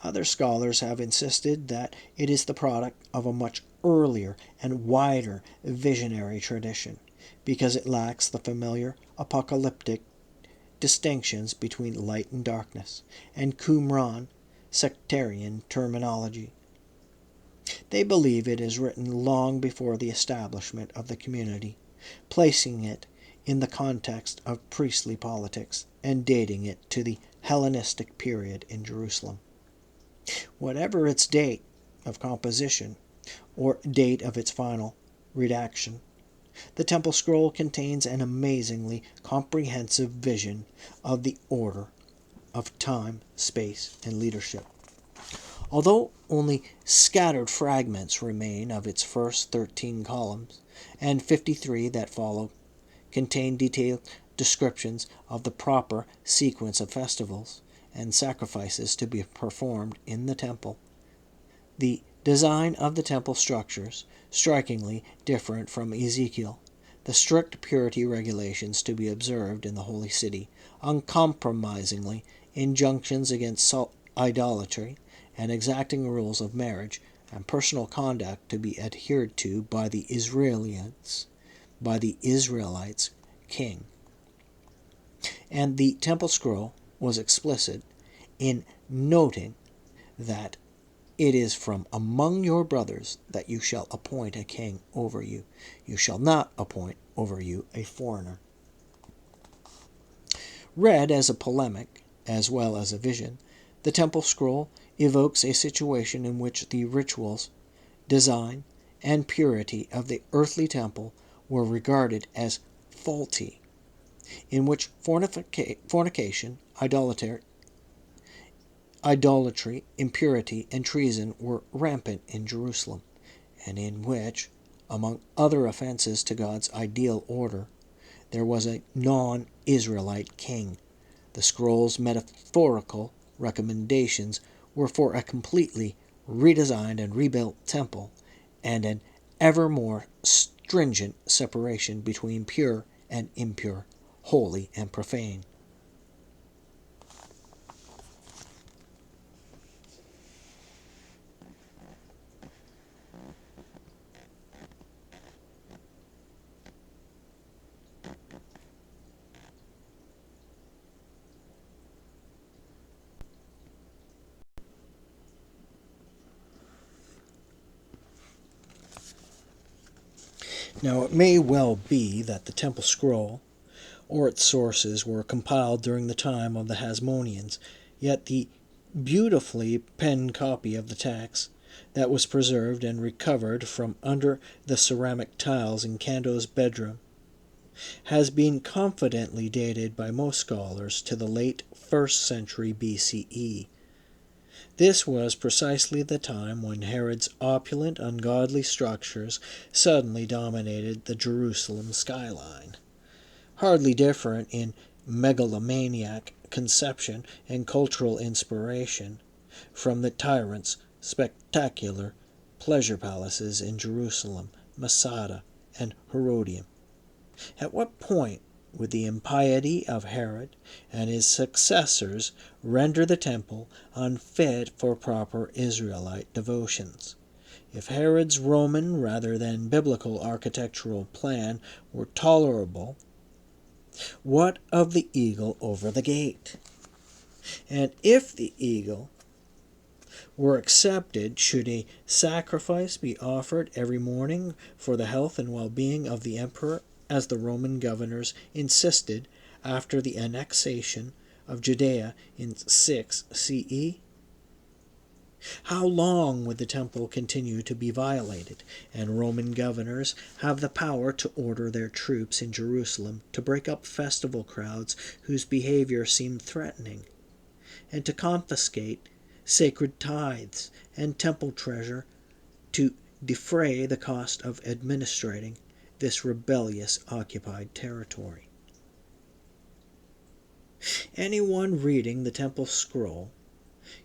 Other scholars have insisted that it is the product of a much earlier and wider visionary tradition, because it lacks the familiar apocalyptic distinctions between light and darkness, and Qumran sectarian terminology. They believe it is written long before the establishment of the community, placing it in the context of priestly politics and dating it to the Hellenistic period in Jerusalem. Whatever its date of composition or date of its final redaction, the Temple Scroll contains an amazingly comprehensive vision of the order of time, space, and leadership. Although only scattered fragments remain of its first 13 columns, and 53 that follow contain detailed descriptions of the proper sequence of festivals and sacrifices to be performed in the temple, the design of the temple structures strikingly different from Ezekiel, the strict purity regulations to be observed in the holy city, uncompromisingly injunctions against idolatry, and exacting rules of marriage and personal conduct to be adhered to by the Israelites king. And the Temple Scroll was explicit in noting that it is from among your brothers that you shall appoint a king over you. You shall not appoint over you a foreigner. Read as a polemic, as well as a vision, the Temple Scroll evokes a situation in which the rituals, design, and purity of the earthly temple were regarded as faulty, in which fornication, idolatry, impurity, and treason were rampant in Jerusalem, and in which, among other offenses to God's ideal order, there was a non-Israelite king. The scroll's metaphorical recommendations were for a completely redesigned and rebuilt temple and an ever more stringent separation between pure and impure, holy and profane. Now, it may well be that the Temple Scroll, or its sources, were compiled during the time of the Hasmoneans, yet the beautifully penned copy of the text that was preserved and recovered from under the ceramic tiles in Kando's bedroom has been confidently dated by most scholars to the late 1st century BCE. This was precisely the time when Herod's opulent, ungodly structures suddenly dominated the Jerusalem skyline. Hardly different in megalomaniac conception and cultural inspiration from the tyrant's spectacular pleasure palaces in Jerusalem, Masada, and Herodium. At what point would the impiety of Herod and his successors render the temple unfit for proper Israelite devotions? If Herod's Roman rather than biblical architectural plan were tolerable, what of the eagle over the gate? And if the eagle were accepted should a sacrifice be offered every morning for the health and well-being of the emperor, as the Roman governors insisted after the annexation of Judea in 6 CE? How long would the temple continue to be violated, and Roman governors have the power to order their troops in Jerusalem to break up festival crowds whose behavior seemed threatening, and to confiscate sacred tithes and temple treasure to defray the cost of administrating this rebellious occupied territory? Anyone reading the temple scroll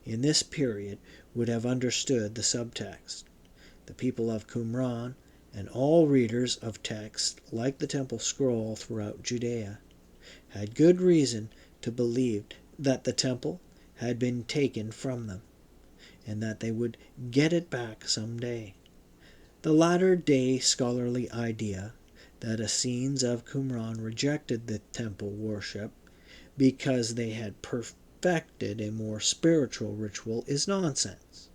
in this period would have understood the subtext. The people of Qumran, and all readers of texts like the temple scroll throughout Judea, had good reason to believe that the temple had been taken from them, and that they would get it back some day. The latter-day scholarly idea that the Essenes of Qumran rejected the temple worship because they had perfected a more spiritual ritual is nonsense.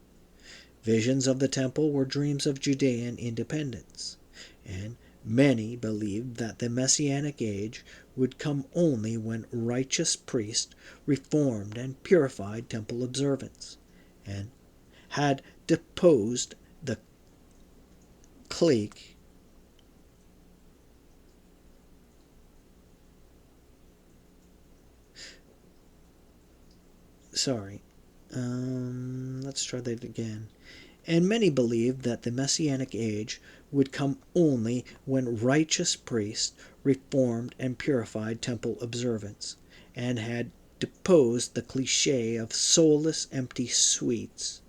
Visions of the temple were dreams of Judean independence, and many believed that the Messianic age would come only when righteous priests reformed and purified temple observance, and had deposed the clique let's try that again. And many believed that the Messianic age would come only when righteous priests reformed and purified temple observance, and had deposed the cliché of soulless, empty suits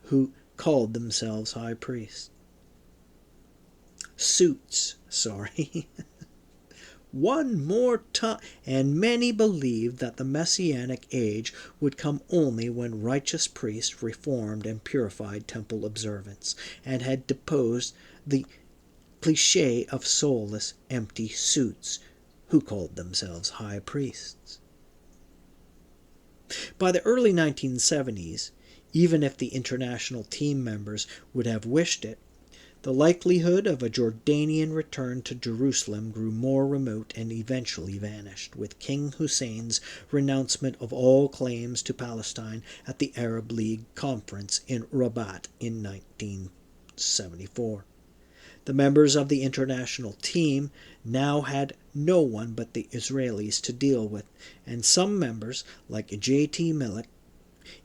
who called themselves high priests. One more time. And many believed that the Messianic age would come only when righteous priests reformed and purified temple observance, and had deposed the cliché of soulless, empty suits who called themselves high priests. By the early 1970s, even if the international team members would have wished it, the likelihood of a Jordanian return to Jerusalem grew more remote and eventually vanished, with King Hussein's renouncement of all claims to Palestine at the Arab League Conference in Rabat in 1974. The members of the international team now had no one but the Israelis to deal with, and some members, like J.T. Milik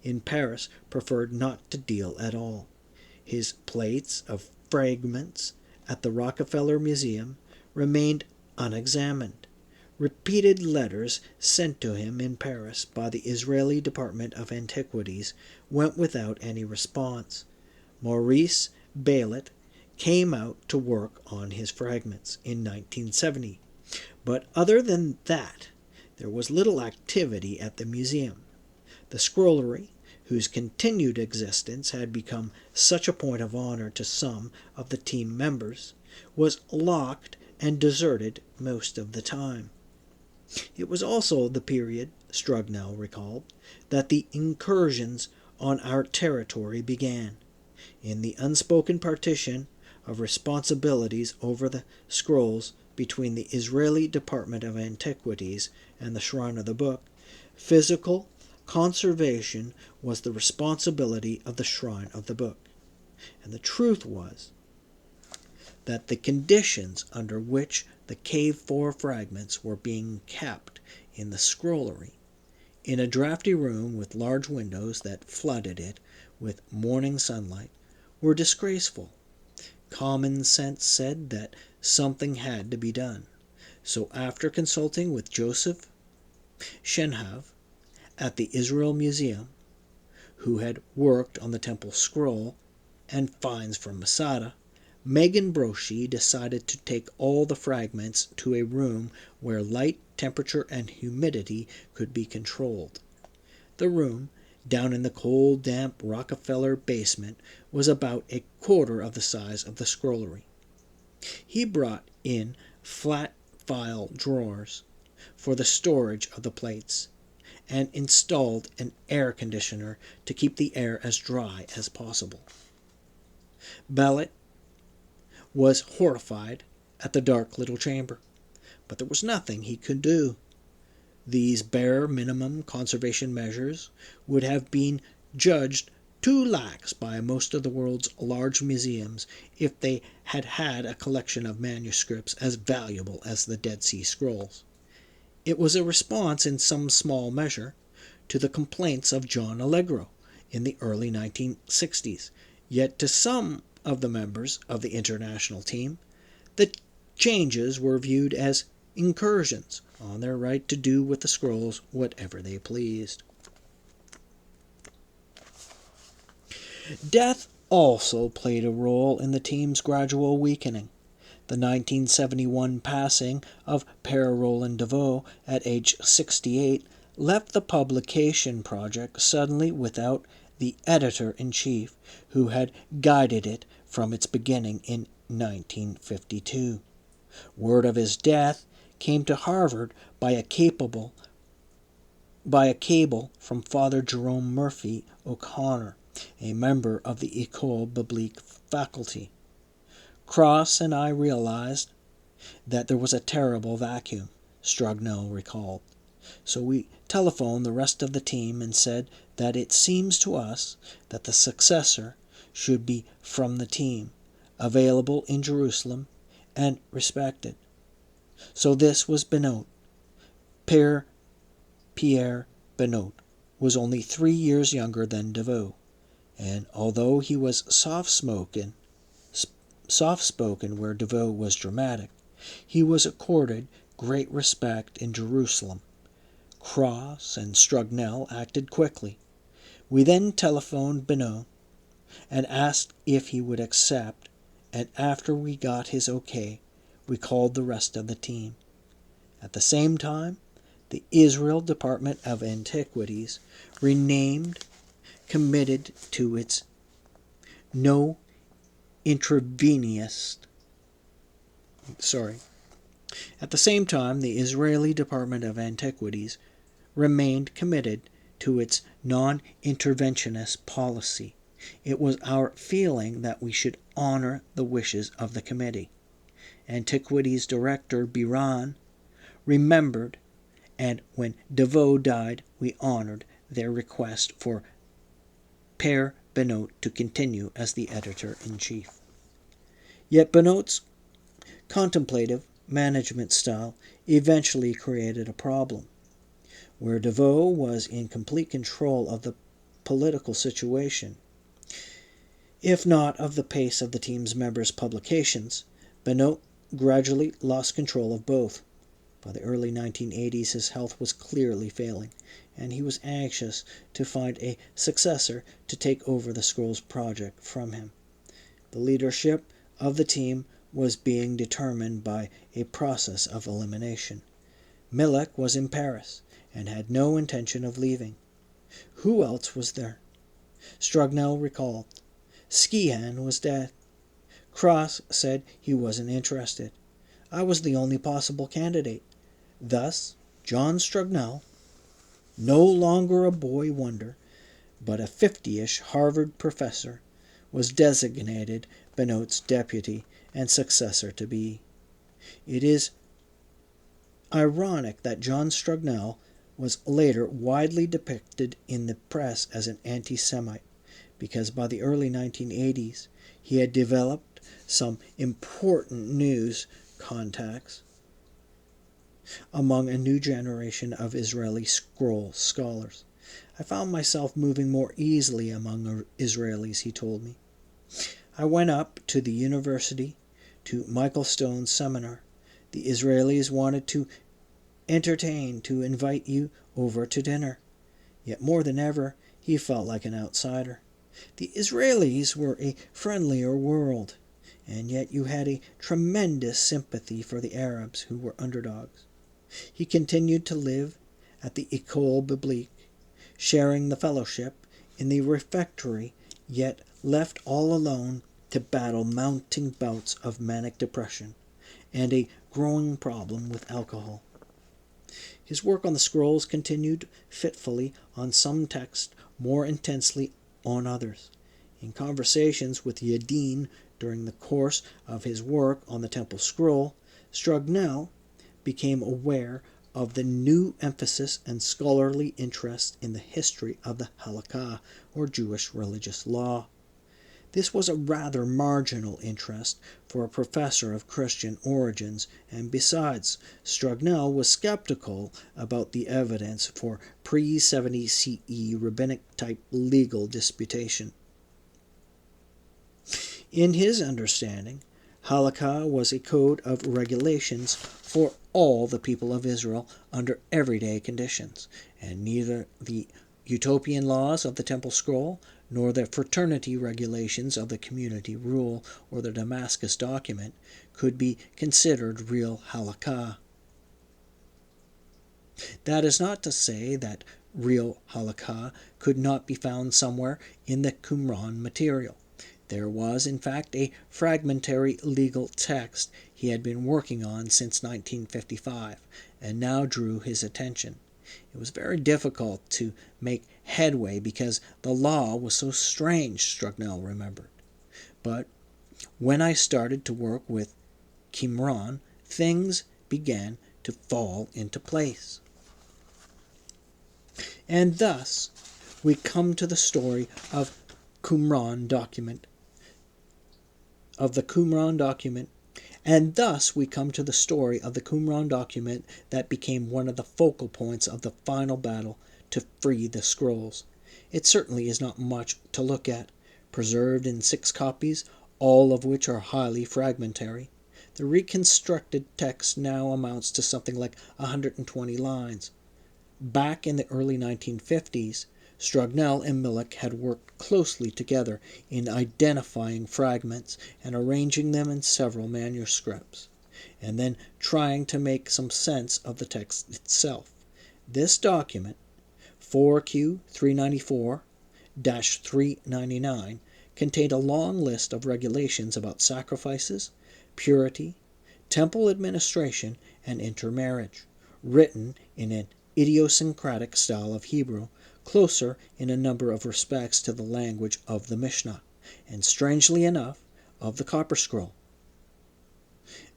in Paris, preferred not to deal at all. His plates of fragments at the Rockefeller Museum remained unexamined. Repeated letters sent to him in Paris by the Israeli Department of Antiquities went without any response. Maurice Baylet came out to work on his fragments in 1970, but other than that, there was little activity at the museum. The scrollery, whose continued existence had become such a point of honor to some of the team members, was locked and deserted most of the time. It was also the period, Strugnell recalled, that the incursions on our territory began. In the unspoken partition of responsibilities over the scrolls between the Israeli Department of Antiquities and the Shrine of the Book, physical conservation was the responsibility of the Shrine of the Book. And the truth was that the conditions under which the Cave 4 fragments were being kept in the scrollery, in a drafty room with large windows that flooded it with morning sunlight, were disgraceful. Common sense said that something had to be done. So after consulting with Joseph Shenhav at the Israel Museum, who had worked on the temple scroll, and finds from Masada, Megan Broshi decided to take all the fragments to a room where light, temperature, and humidity could be controlled. The room, down in the cold, damp Rockefeller basement, was about a quarter of the size of the scrollery. He brought in flat file drawers for the storage of the plates, and installed an air conditioner to keep the air as dry as possible. Bellet was horrified at the dark little chamber, but there was nothing he could do. These bare minimum conservation measures would have been judged too lax by most of the world's large museums if they had had a collection of manuscripts as valuable as the Dead Sea Scrolls. It was a response in some small measure to the complaints of John Allegro in the early 1960s, yet to some of the members of the international team, the changes were viewed as incursions on their right to do with the scrolls whatever they pleased. Death also played a role in the team's gradual weakening. The 1971 passing of Père Roland Deveau at age 68 left the publication project suddenly without the editor-in-chief who had guided it from its beginning in 1952. Word of his death came to Harvard by a cable from Father Jerome Murphy O'Connor, a member of the École Biblique faculty. Cross and I realized that there was a terrible vacuum, Strugnell recalled. So we telephoned the rest of the team and said that it seems to us that the successor should be from the team, available in Jerusalem, and respected. So this was Benoit. Pierre Benoit was only 3 years younger than Deveau, and although he was soft-spoken where Deveau was dramatic, he was accorded great respect in Jerusalem. Cross and Strugnell acted quickly. We then telephoned Benoit and asked if he would accept, and after we got his okay, we called the rest of the team. At the same time, the Israel Department of Antiquities renamed, committed to its no intravenous. At the same time, the Israeli Department of Antiquities remained committed to its non-interventionist policy. It was our feeling that we should honor the wishes of the committee. Antiquities Director Biran remembered, and when Deveau died, we honored their request for Père Benoit to continue as the editor-in-chief. Yet Benoit's contemplative management style eventually created a problem. Where Deveau was in complete control of the political situation, if not of the pace of the team's members' publications, Benoit gradually lost control of both. By the early 1980s, his health was clearly failing, and he was anxious to find a successor to take over the Scrolls project from him. The leadership of the team was being determined by a process of elimination. Milek was in Paris and had no intention of leaving. Who else was there? Strugnell recalled. Skehan was dead. Cross said he wasn't interested. I was the only possible candidate. Thus, John Strugnell, no longer a boy wonder, but a 50-ish Harvard professor, was designated Benoit's deputy and successor to be. It is ironic that John Strugnell was later widely depicted in the press as an anti-Semite, because by the early 1980s he had developed some important news contacts among a new generation of Israeli scroll scholars. I found myself moving more easily among Israelis, he told me. I went up to the university to Michael Stone's seminar. The Israelis wanted to invite you over to dinner. Yet more than ever, he felt like an outsider. The Israelis were a friendlier world, and yet you had a tremendous sympathy for the Arabs who were underdogs. He continued to live at the École Biblique, sharing the fellowship in the refectory, yet left all alone to battle mounting bouts of manic depression and a growing problem with alcohol. His work on the scrolls continued fitfully on some texts, more intensely on others. In conversations with Yadin during the course of his work on the Temple Scroll, Strugnell became aware of the new emphasis and scholarly interest in the history of the Halakha, or Jewish religious law. This was a rather marginal interest for a professor of Christian origins, and besides, Strugnell was skeptical about the evidence for pre-70 CE rabbinic-type legal disputation. In his understanding, Halakha was a code of regulations for all the people of Israel under everyday conditions, and neither the utopian laws of the Temple Scroll nor the fraternity regulations of the Community Rule or the Damascus document could be considered real halakha. That is not to say that real halakha could not be found somewhere in the Qumran material. There was, in fact, a fragmentary legal text he had been working on since 1955, and now drew his attention. It was very difficult to make headway because the law was so strange, Strugnell remembered. But when I started to work with Qumran, things began to fall into place. And thus we come to the story of Qumran document. And thus we come to the story of the Qumran document that became one of the focal points of the final battle to free the scrolls. It certainly is not much to look at, preserved in 6 copies, all of which are highly fragmentary. The reconstructed text now amounts to something like 120 lines. Back in the early 1950s, Strugnell and Millick had worked closely together in identifying fragments and arranging them in several manuscripts, and then trying to make some sense of the text itself. This document, 4Q 394-399, contained a long list of regulations about sacrifices, purity, temple administration, and intermarriage, written in an idiosyncratic style of Hebrew, closer in a number of respects to the language of the Mishnah, and strangely enough, of the Copper Scroll,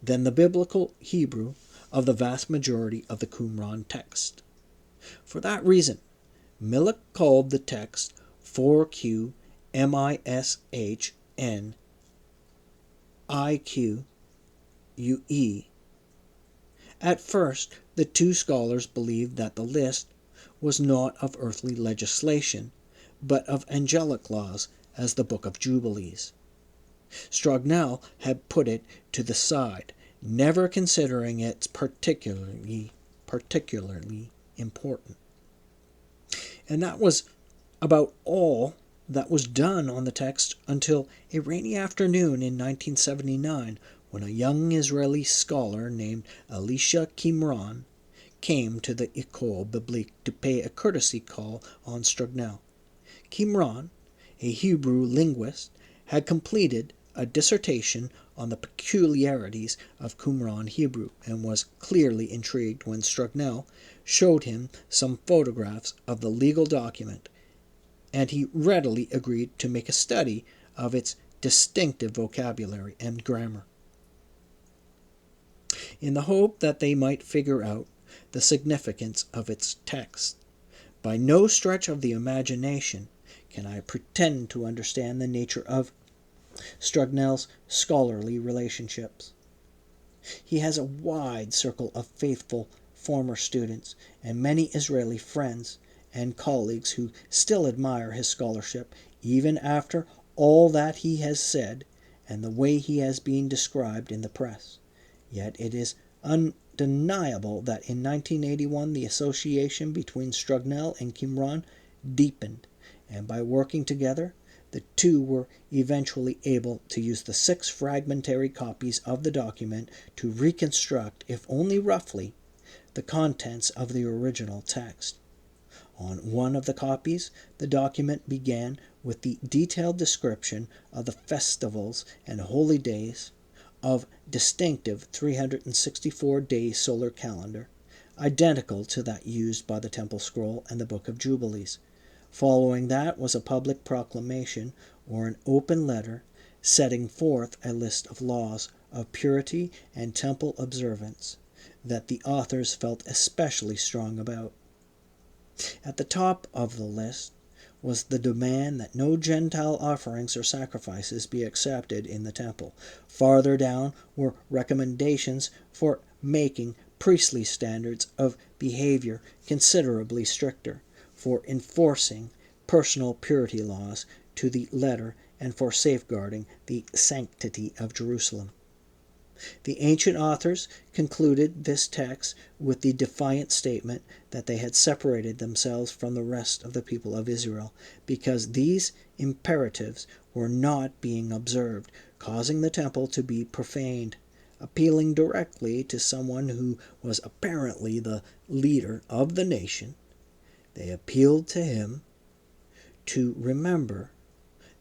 than the biblical Hebrew of the vast majority of the Qumran text. For that reason, Millick called the text 4Q MISHN IQUE. At first, the two scholars believed that the list was not of earthly legislation, but of angelic laws, as the Book of Jubilees. Strugnell had put it to the side, never considering it particularly important. And that was about all that was done on the text until a rainy afternoon in 1979, when a young Israeli scholar named Elisha Qumran came to the École Biblique to pay a courtesy call on Strugnell. Qumran, a Hebrew linguist, had completed a dissertation on the peculiarities of Qumran Hebrew, and was clearly intrigued when Strugnell showed him some photographs of the legal document, and he readily agreed to make a study of its distinctive vocabulary and grammar, in the hope that they might figure out the significance of its text. By no stretch of the imagination can I pretend to understand the nature of Strugnell's scholarly relationships. He has a wide circle of faithful former students and many Israeli friends and colleagues who still admire his scholarship, even after all that he has said and the way he has been described in the press. Yet it is undeniable that in 1981 the association between Strugnell and Qumran deepened, and by working together, the two were eventually able to use the 6 fragmentary copies of the document to reconstruct, if only roughly, the contents of the original text. On one of the copies, the document began with the detailed description of the festivals and holy days of distinctive 364-day solar calendar, identical to that used by the Temple Scroll and the Book of Jubilees. Following that was a public proclamation or an open letter setting forth a list of laws of purity and temple observance that the authors felt especially strong about. At the top of the list was the demand that no Gentile offerings or sacrifices be accepted in the temple. Farther down were recommendations for making priestly standards of behavior considerably stricter, for enforcing personal purity laws to the letter, and for safeguarding the sanctity of Jerusalem. The ancient authors concluded this text with the defiant statement that they had separated themselves from the rest of the people of Israel because these imperatives were not being observed, causing the temple to be profaned. Appealing directly to someone who was apparently the leader of the nation, they appealed to him to remember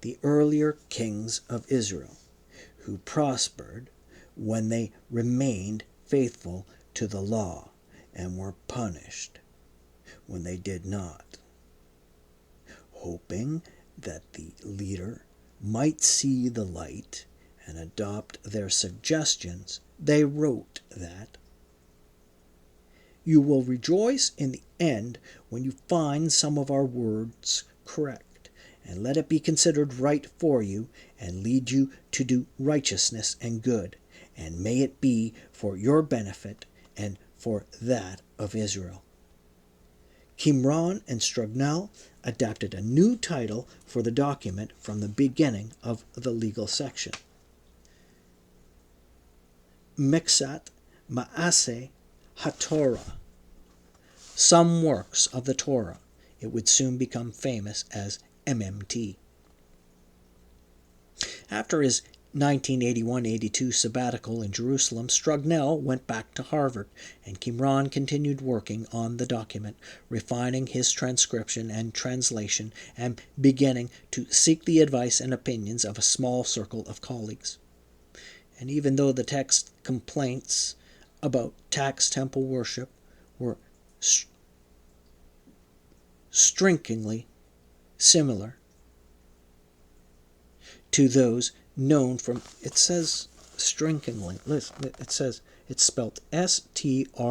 the earlier kings of Israel who prospered when they remained faithful to the law and were punished when they did not. Hoping that the leader might see the light and adopt their suggestions, they wrote that you will rejoice in the end when you find some of our words correct, and let it be considered right for you and lead you to do righteousness and good, and may it be for your benefit and for that of Israel. Qumran and Strugnell adapted a new title for the document from the beginning of the legal section. Mixat Ma'aseh HaTorah, some works of the Torah. It would soon become famous as MMT. After his 1981-82 sabbatical in Jerusalem, Strugnell went back to Harvard, and Qumran continued working on the document, refining his transcription and translation, and beginning to seek the advice and opinions of a small circle of colleagues. And even though the text complaints about tax temple worship were strikingly similar to those known from, it says strikingly, it says it's spelled Strinkingly,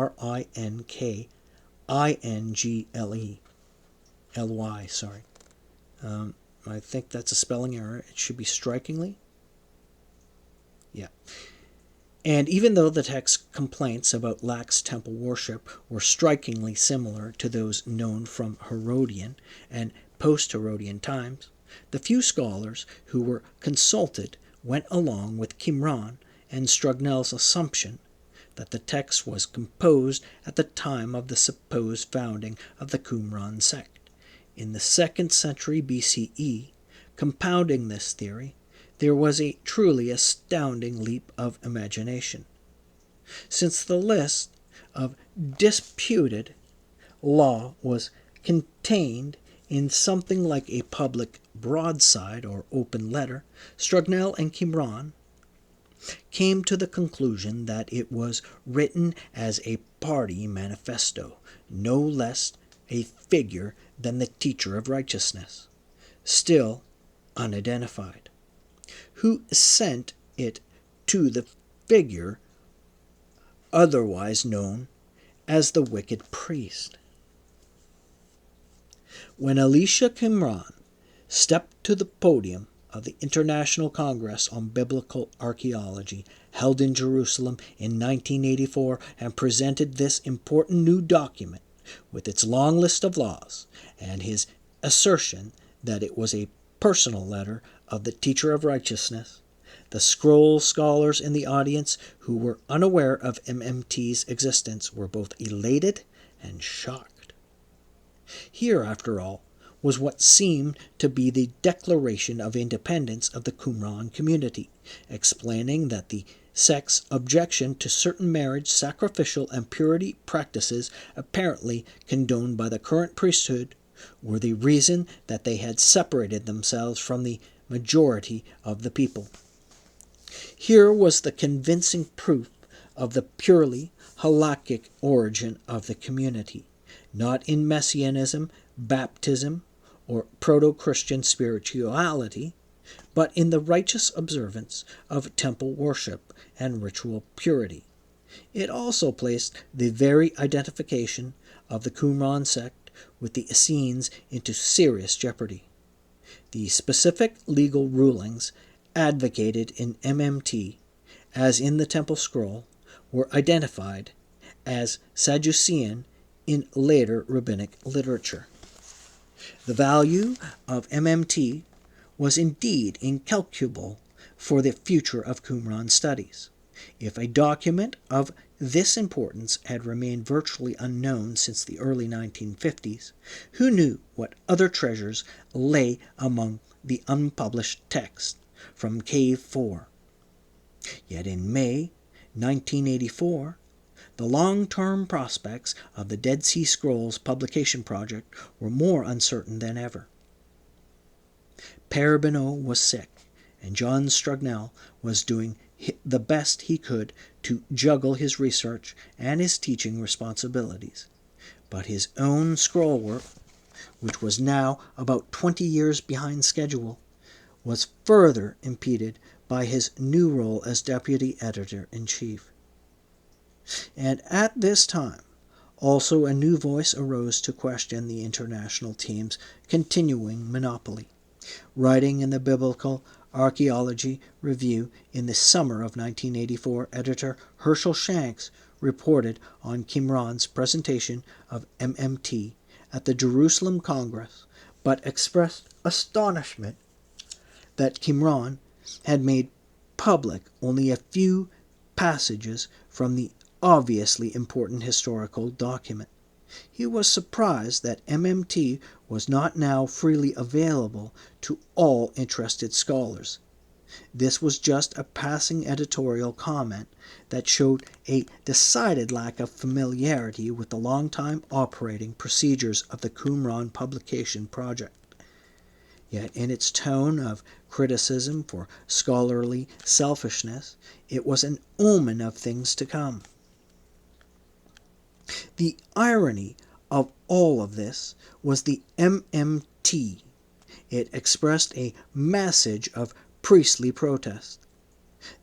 sorry. I think that's a spelling error. It should be strikingly. Yeah. And even though the text's complaints about lax temple worship were strikingly similar to those known from Herodian and post-Herodian times, the few scholars who were consulted went along with Qumran and Strugnell's assumption that the text was composed at the time of the supposed founding of the Qumran sect. In the 2nd century BCE, compounding this theory, there was a truly astounding leap of imagination. Since the list of disputed law was contained in something like a public broadside or open letter, Strugnell and Qumran came to the conclusion that it was written as a party manifesto, no less a figure than the teacher of righteousness, still unidentified, who sent it to the figure otherwise known as the wicked priest. When Elisha Qumran stepped to the podium of the International Congress on Biblical Archaeology, held in Jerusalem in 1984, and presented this important new document with its long list of laws and his assertion that it was a personal letter of the teacher of righteousness, the scroll scholars in the audience who were unaware of MMT's existence were both elated and shocked. Here, after all, was what seemed to be the declaration of independence of the Qumran community, explaining that the sect's objection to certain marriage, sacrificial, and purity practices apparently condoned by the current priesthood were the reason that they had separated themselves from the majority of the people. Here was the convincing proof of the purely halakhic origin of the community, not in messianism, baptism, or proto-Christian spirituality, but in the righteous observance of temple worship and ritual purity. It also placed the very identification of the Qumran sect with the Essenes into serious jeopardy. The specific legal rulings advocated in MMT, as in the Temple Scroll, were identified as Sadducean in later rabbinic literature. The value of MMT was indeed incalculable for the future of Qumran studies. If a document of this importance had remained virtually unknown since the early 1950s, who knew what other treasures lay among the unpublished texts from Cave 4? Yet in May 1984, the long-term prospects of the Dead Sea Scrolls publication project were more uncertain than ever. Père Benoit was sick, and John Strugnell was doing the best he could to juggle his research and his teaching responsibilities. But his own scroll work, which was now about 20 years behind schedule, was further impeded by his new role as deputy editor-in-chief. And at this time, also a new voice arose to question the international team's continuing monopoly. Writing in the Biblical Archaeology Review in the summer of 1984, editor Herschel Shanks reported on Qumran's presentation of MMT at the Jerusalem Congress, but expressed astonishment that Qumran had made public only a few passages from the obviously important historical document. He was surprised that MMT was not now freely available to all interested scholars. This was just a passing editorial comment that showed a decided lack of familiarity with the long-time operating procedures of the Qumran publication project. Yet in its tone of criticism for scholarly selfishness, it was an omen of things to come. The irony of all of this was the MMT. It expressed a message of priestly protest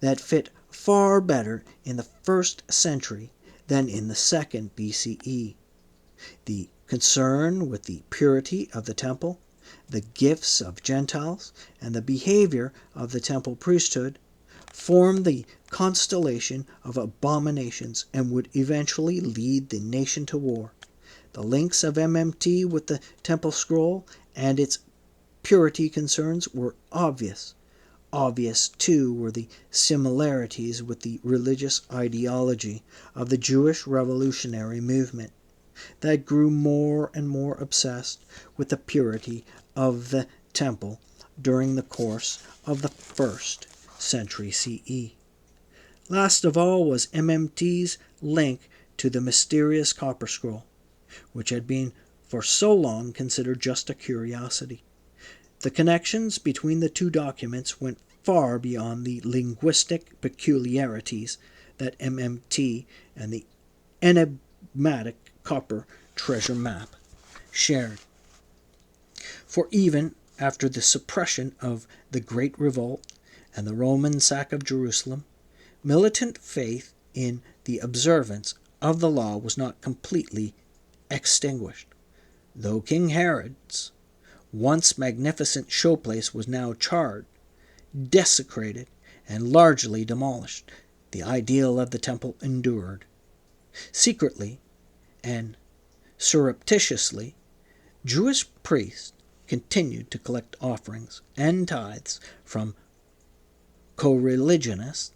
that fit far better in the 1st century than in the 2nd BCE. The concern with the purity of the temple, the gifts of Gentiles, and the behavior of the temple priesthood formed the constellation of abominations and would eventually lead the nation to war. The links of MMT with the Temple Scroll and its purity concerns were obvious. Obvious, too, were the similarities with the religious ideology of the Jewish revolutionary movement that grew more and more obsessed with the purity of the temple during the course of the 1st century CE. Last of all was MMT's link to the mysterious Copper Scroll, which had been for so long considered just a curiosity. The connections between the two documents went far beyond the linguistic peculiarities that MMT and the enigmatic copper treasure map shared. For even after the suppression of the Great Revolt and the Roman sack of Jerusalem, militant faith in the observance of the law was not completely extinguished, though King Herod's once magnificent showplace was now charred, desecrated, and largely demolished. The ideal of the temple endured. Secretly and surreptitiously, Jewish priests continued to collect offerings and tithes from co-religionists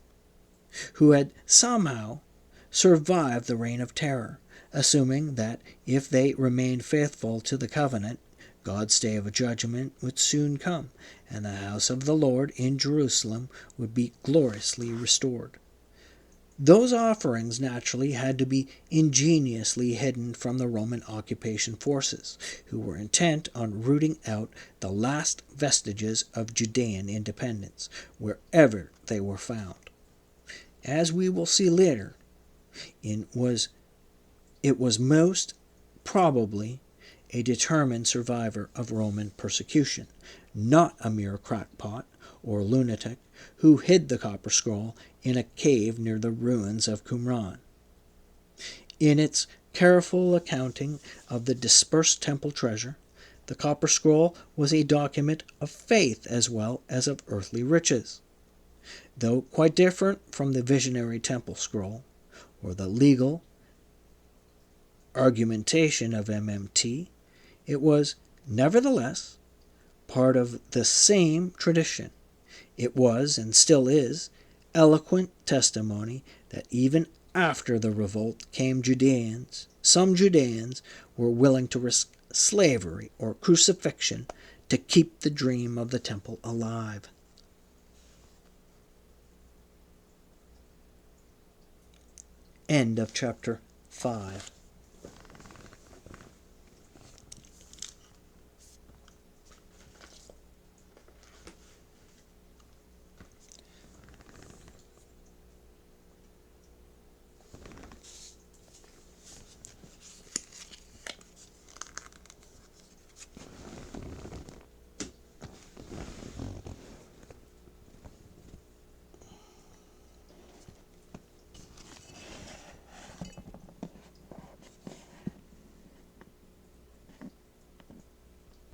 who had somehow survived the Reign of Terror, assuming that if they remained faithful to the covenant, God's day of judgment would soon come, and the house of the Lord in Jerusalem would be gloriously restored. Those offerings naturally had to be ingeniously hidden from the Roman occupation forces, who were intent on rooting out the last vestiges of Judean independence, wherever they were found. As we will see later, It was most probably a determined survivor of Roman persecution, not a mere crackpot or lunatic who hid the copper scroll in a cave near the ruins of Qumran. In its careful accounting of the dispersed temple treasure, the copper scroll was a document of faith as well as of earthly riches. Though quite different from the visionary temple scroll or the legal argumentation of MMT, it was nevertheless part of the same tradition. It was, and still is, eloquent testimony that even after the revolt came some Judeans were willing to risk slavery or crucifixion to keep the dream of the temple alive. End of chapter 5.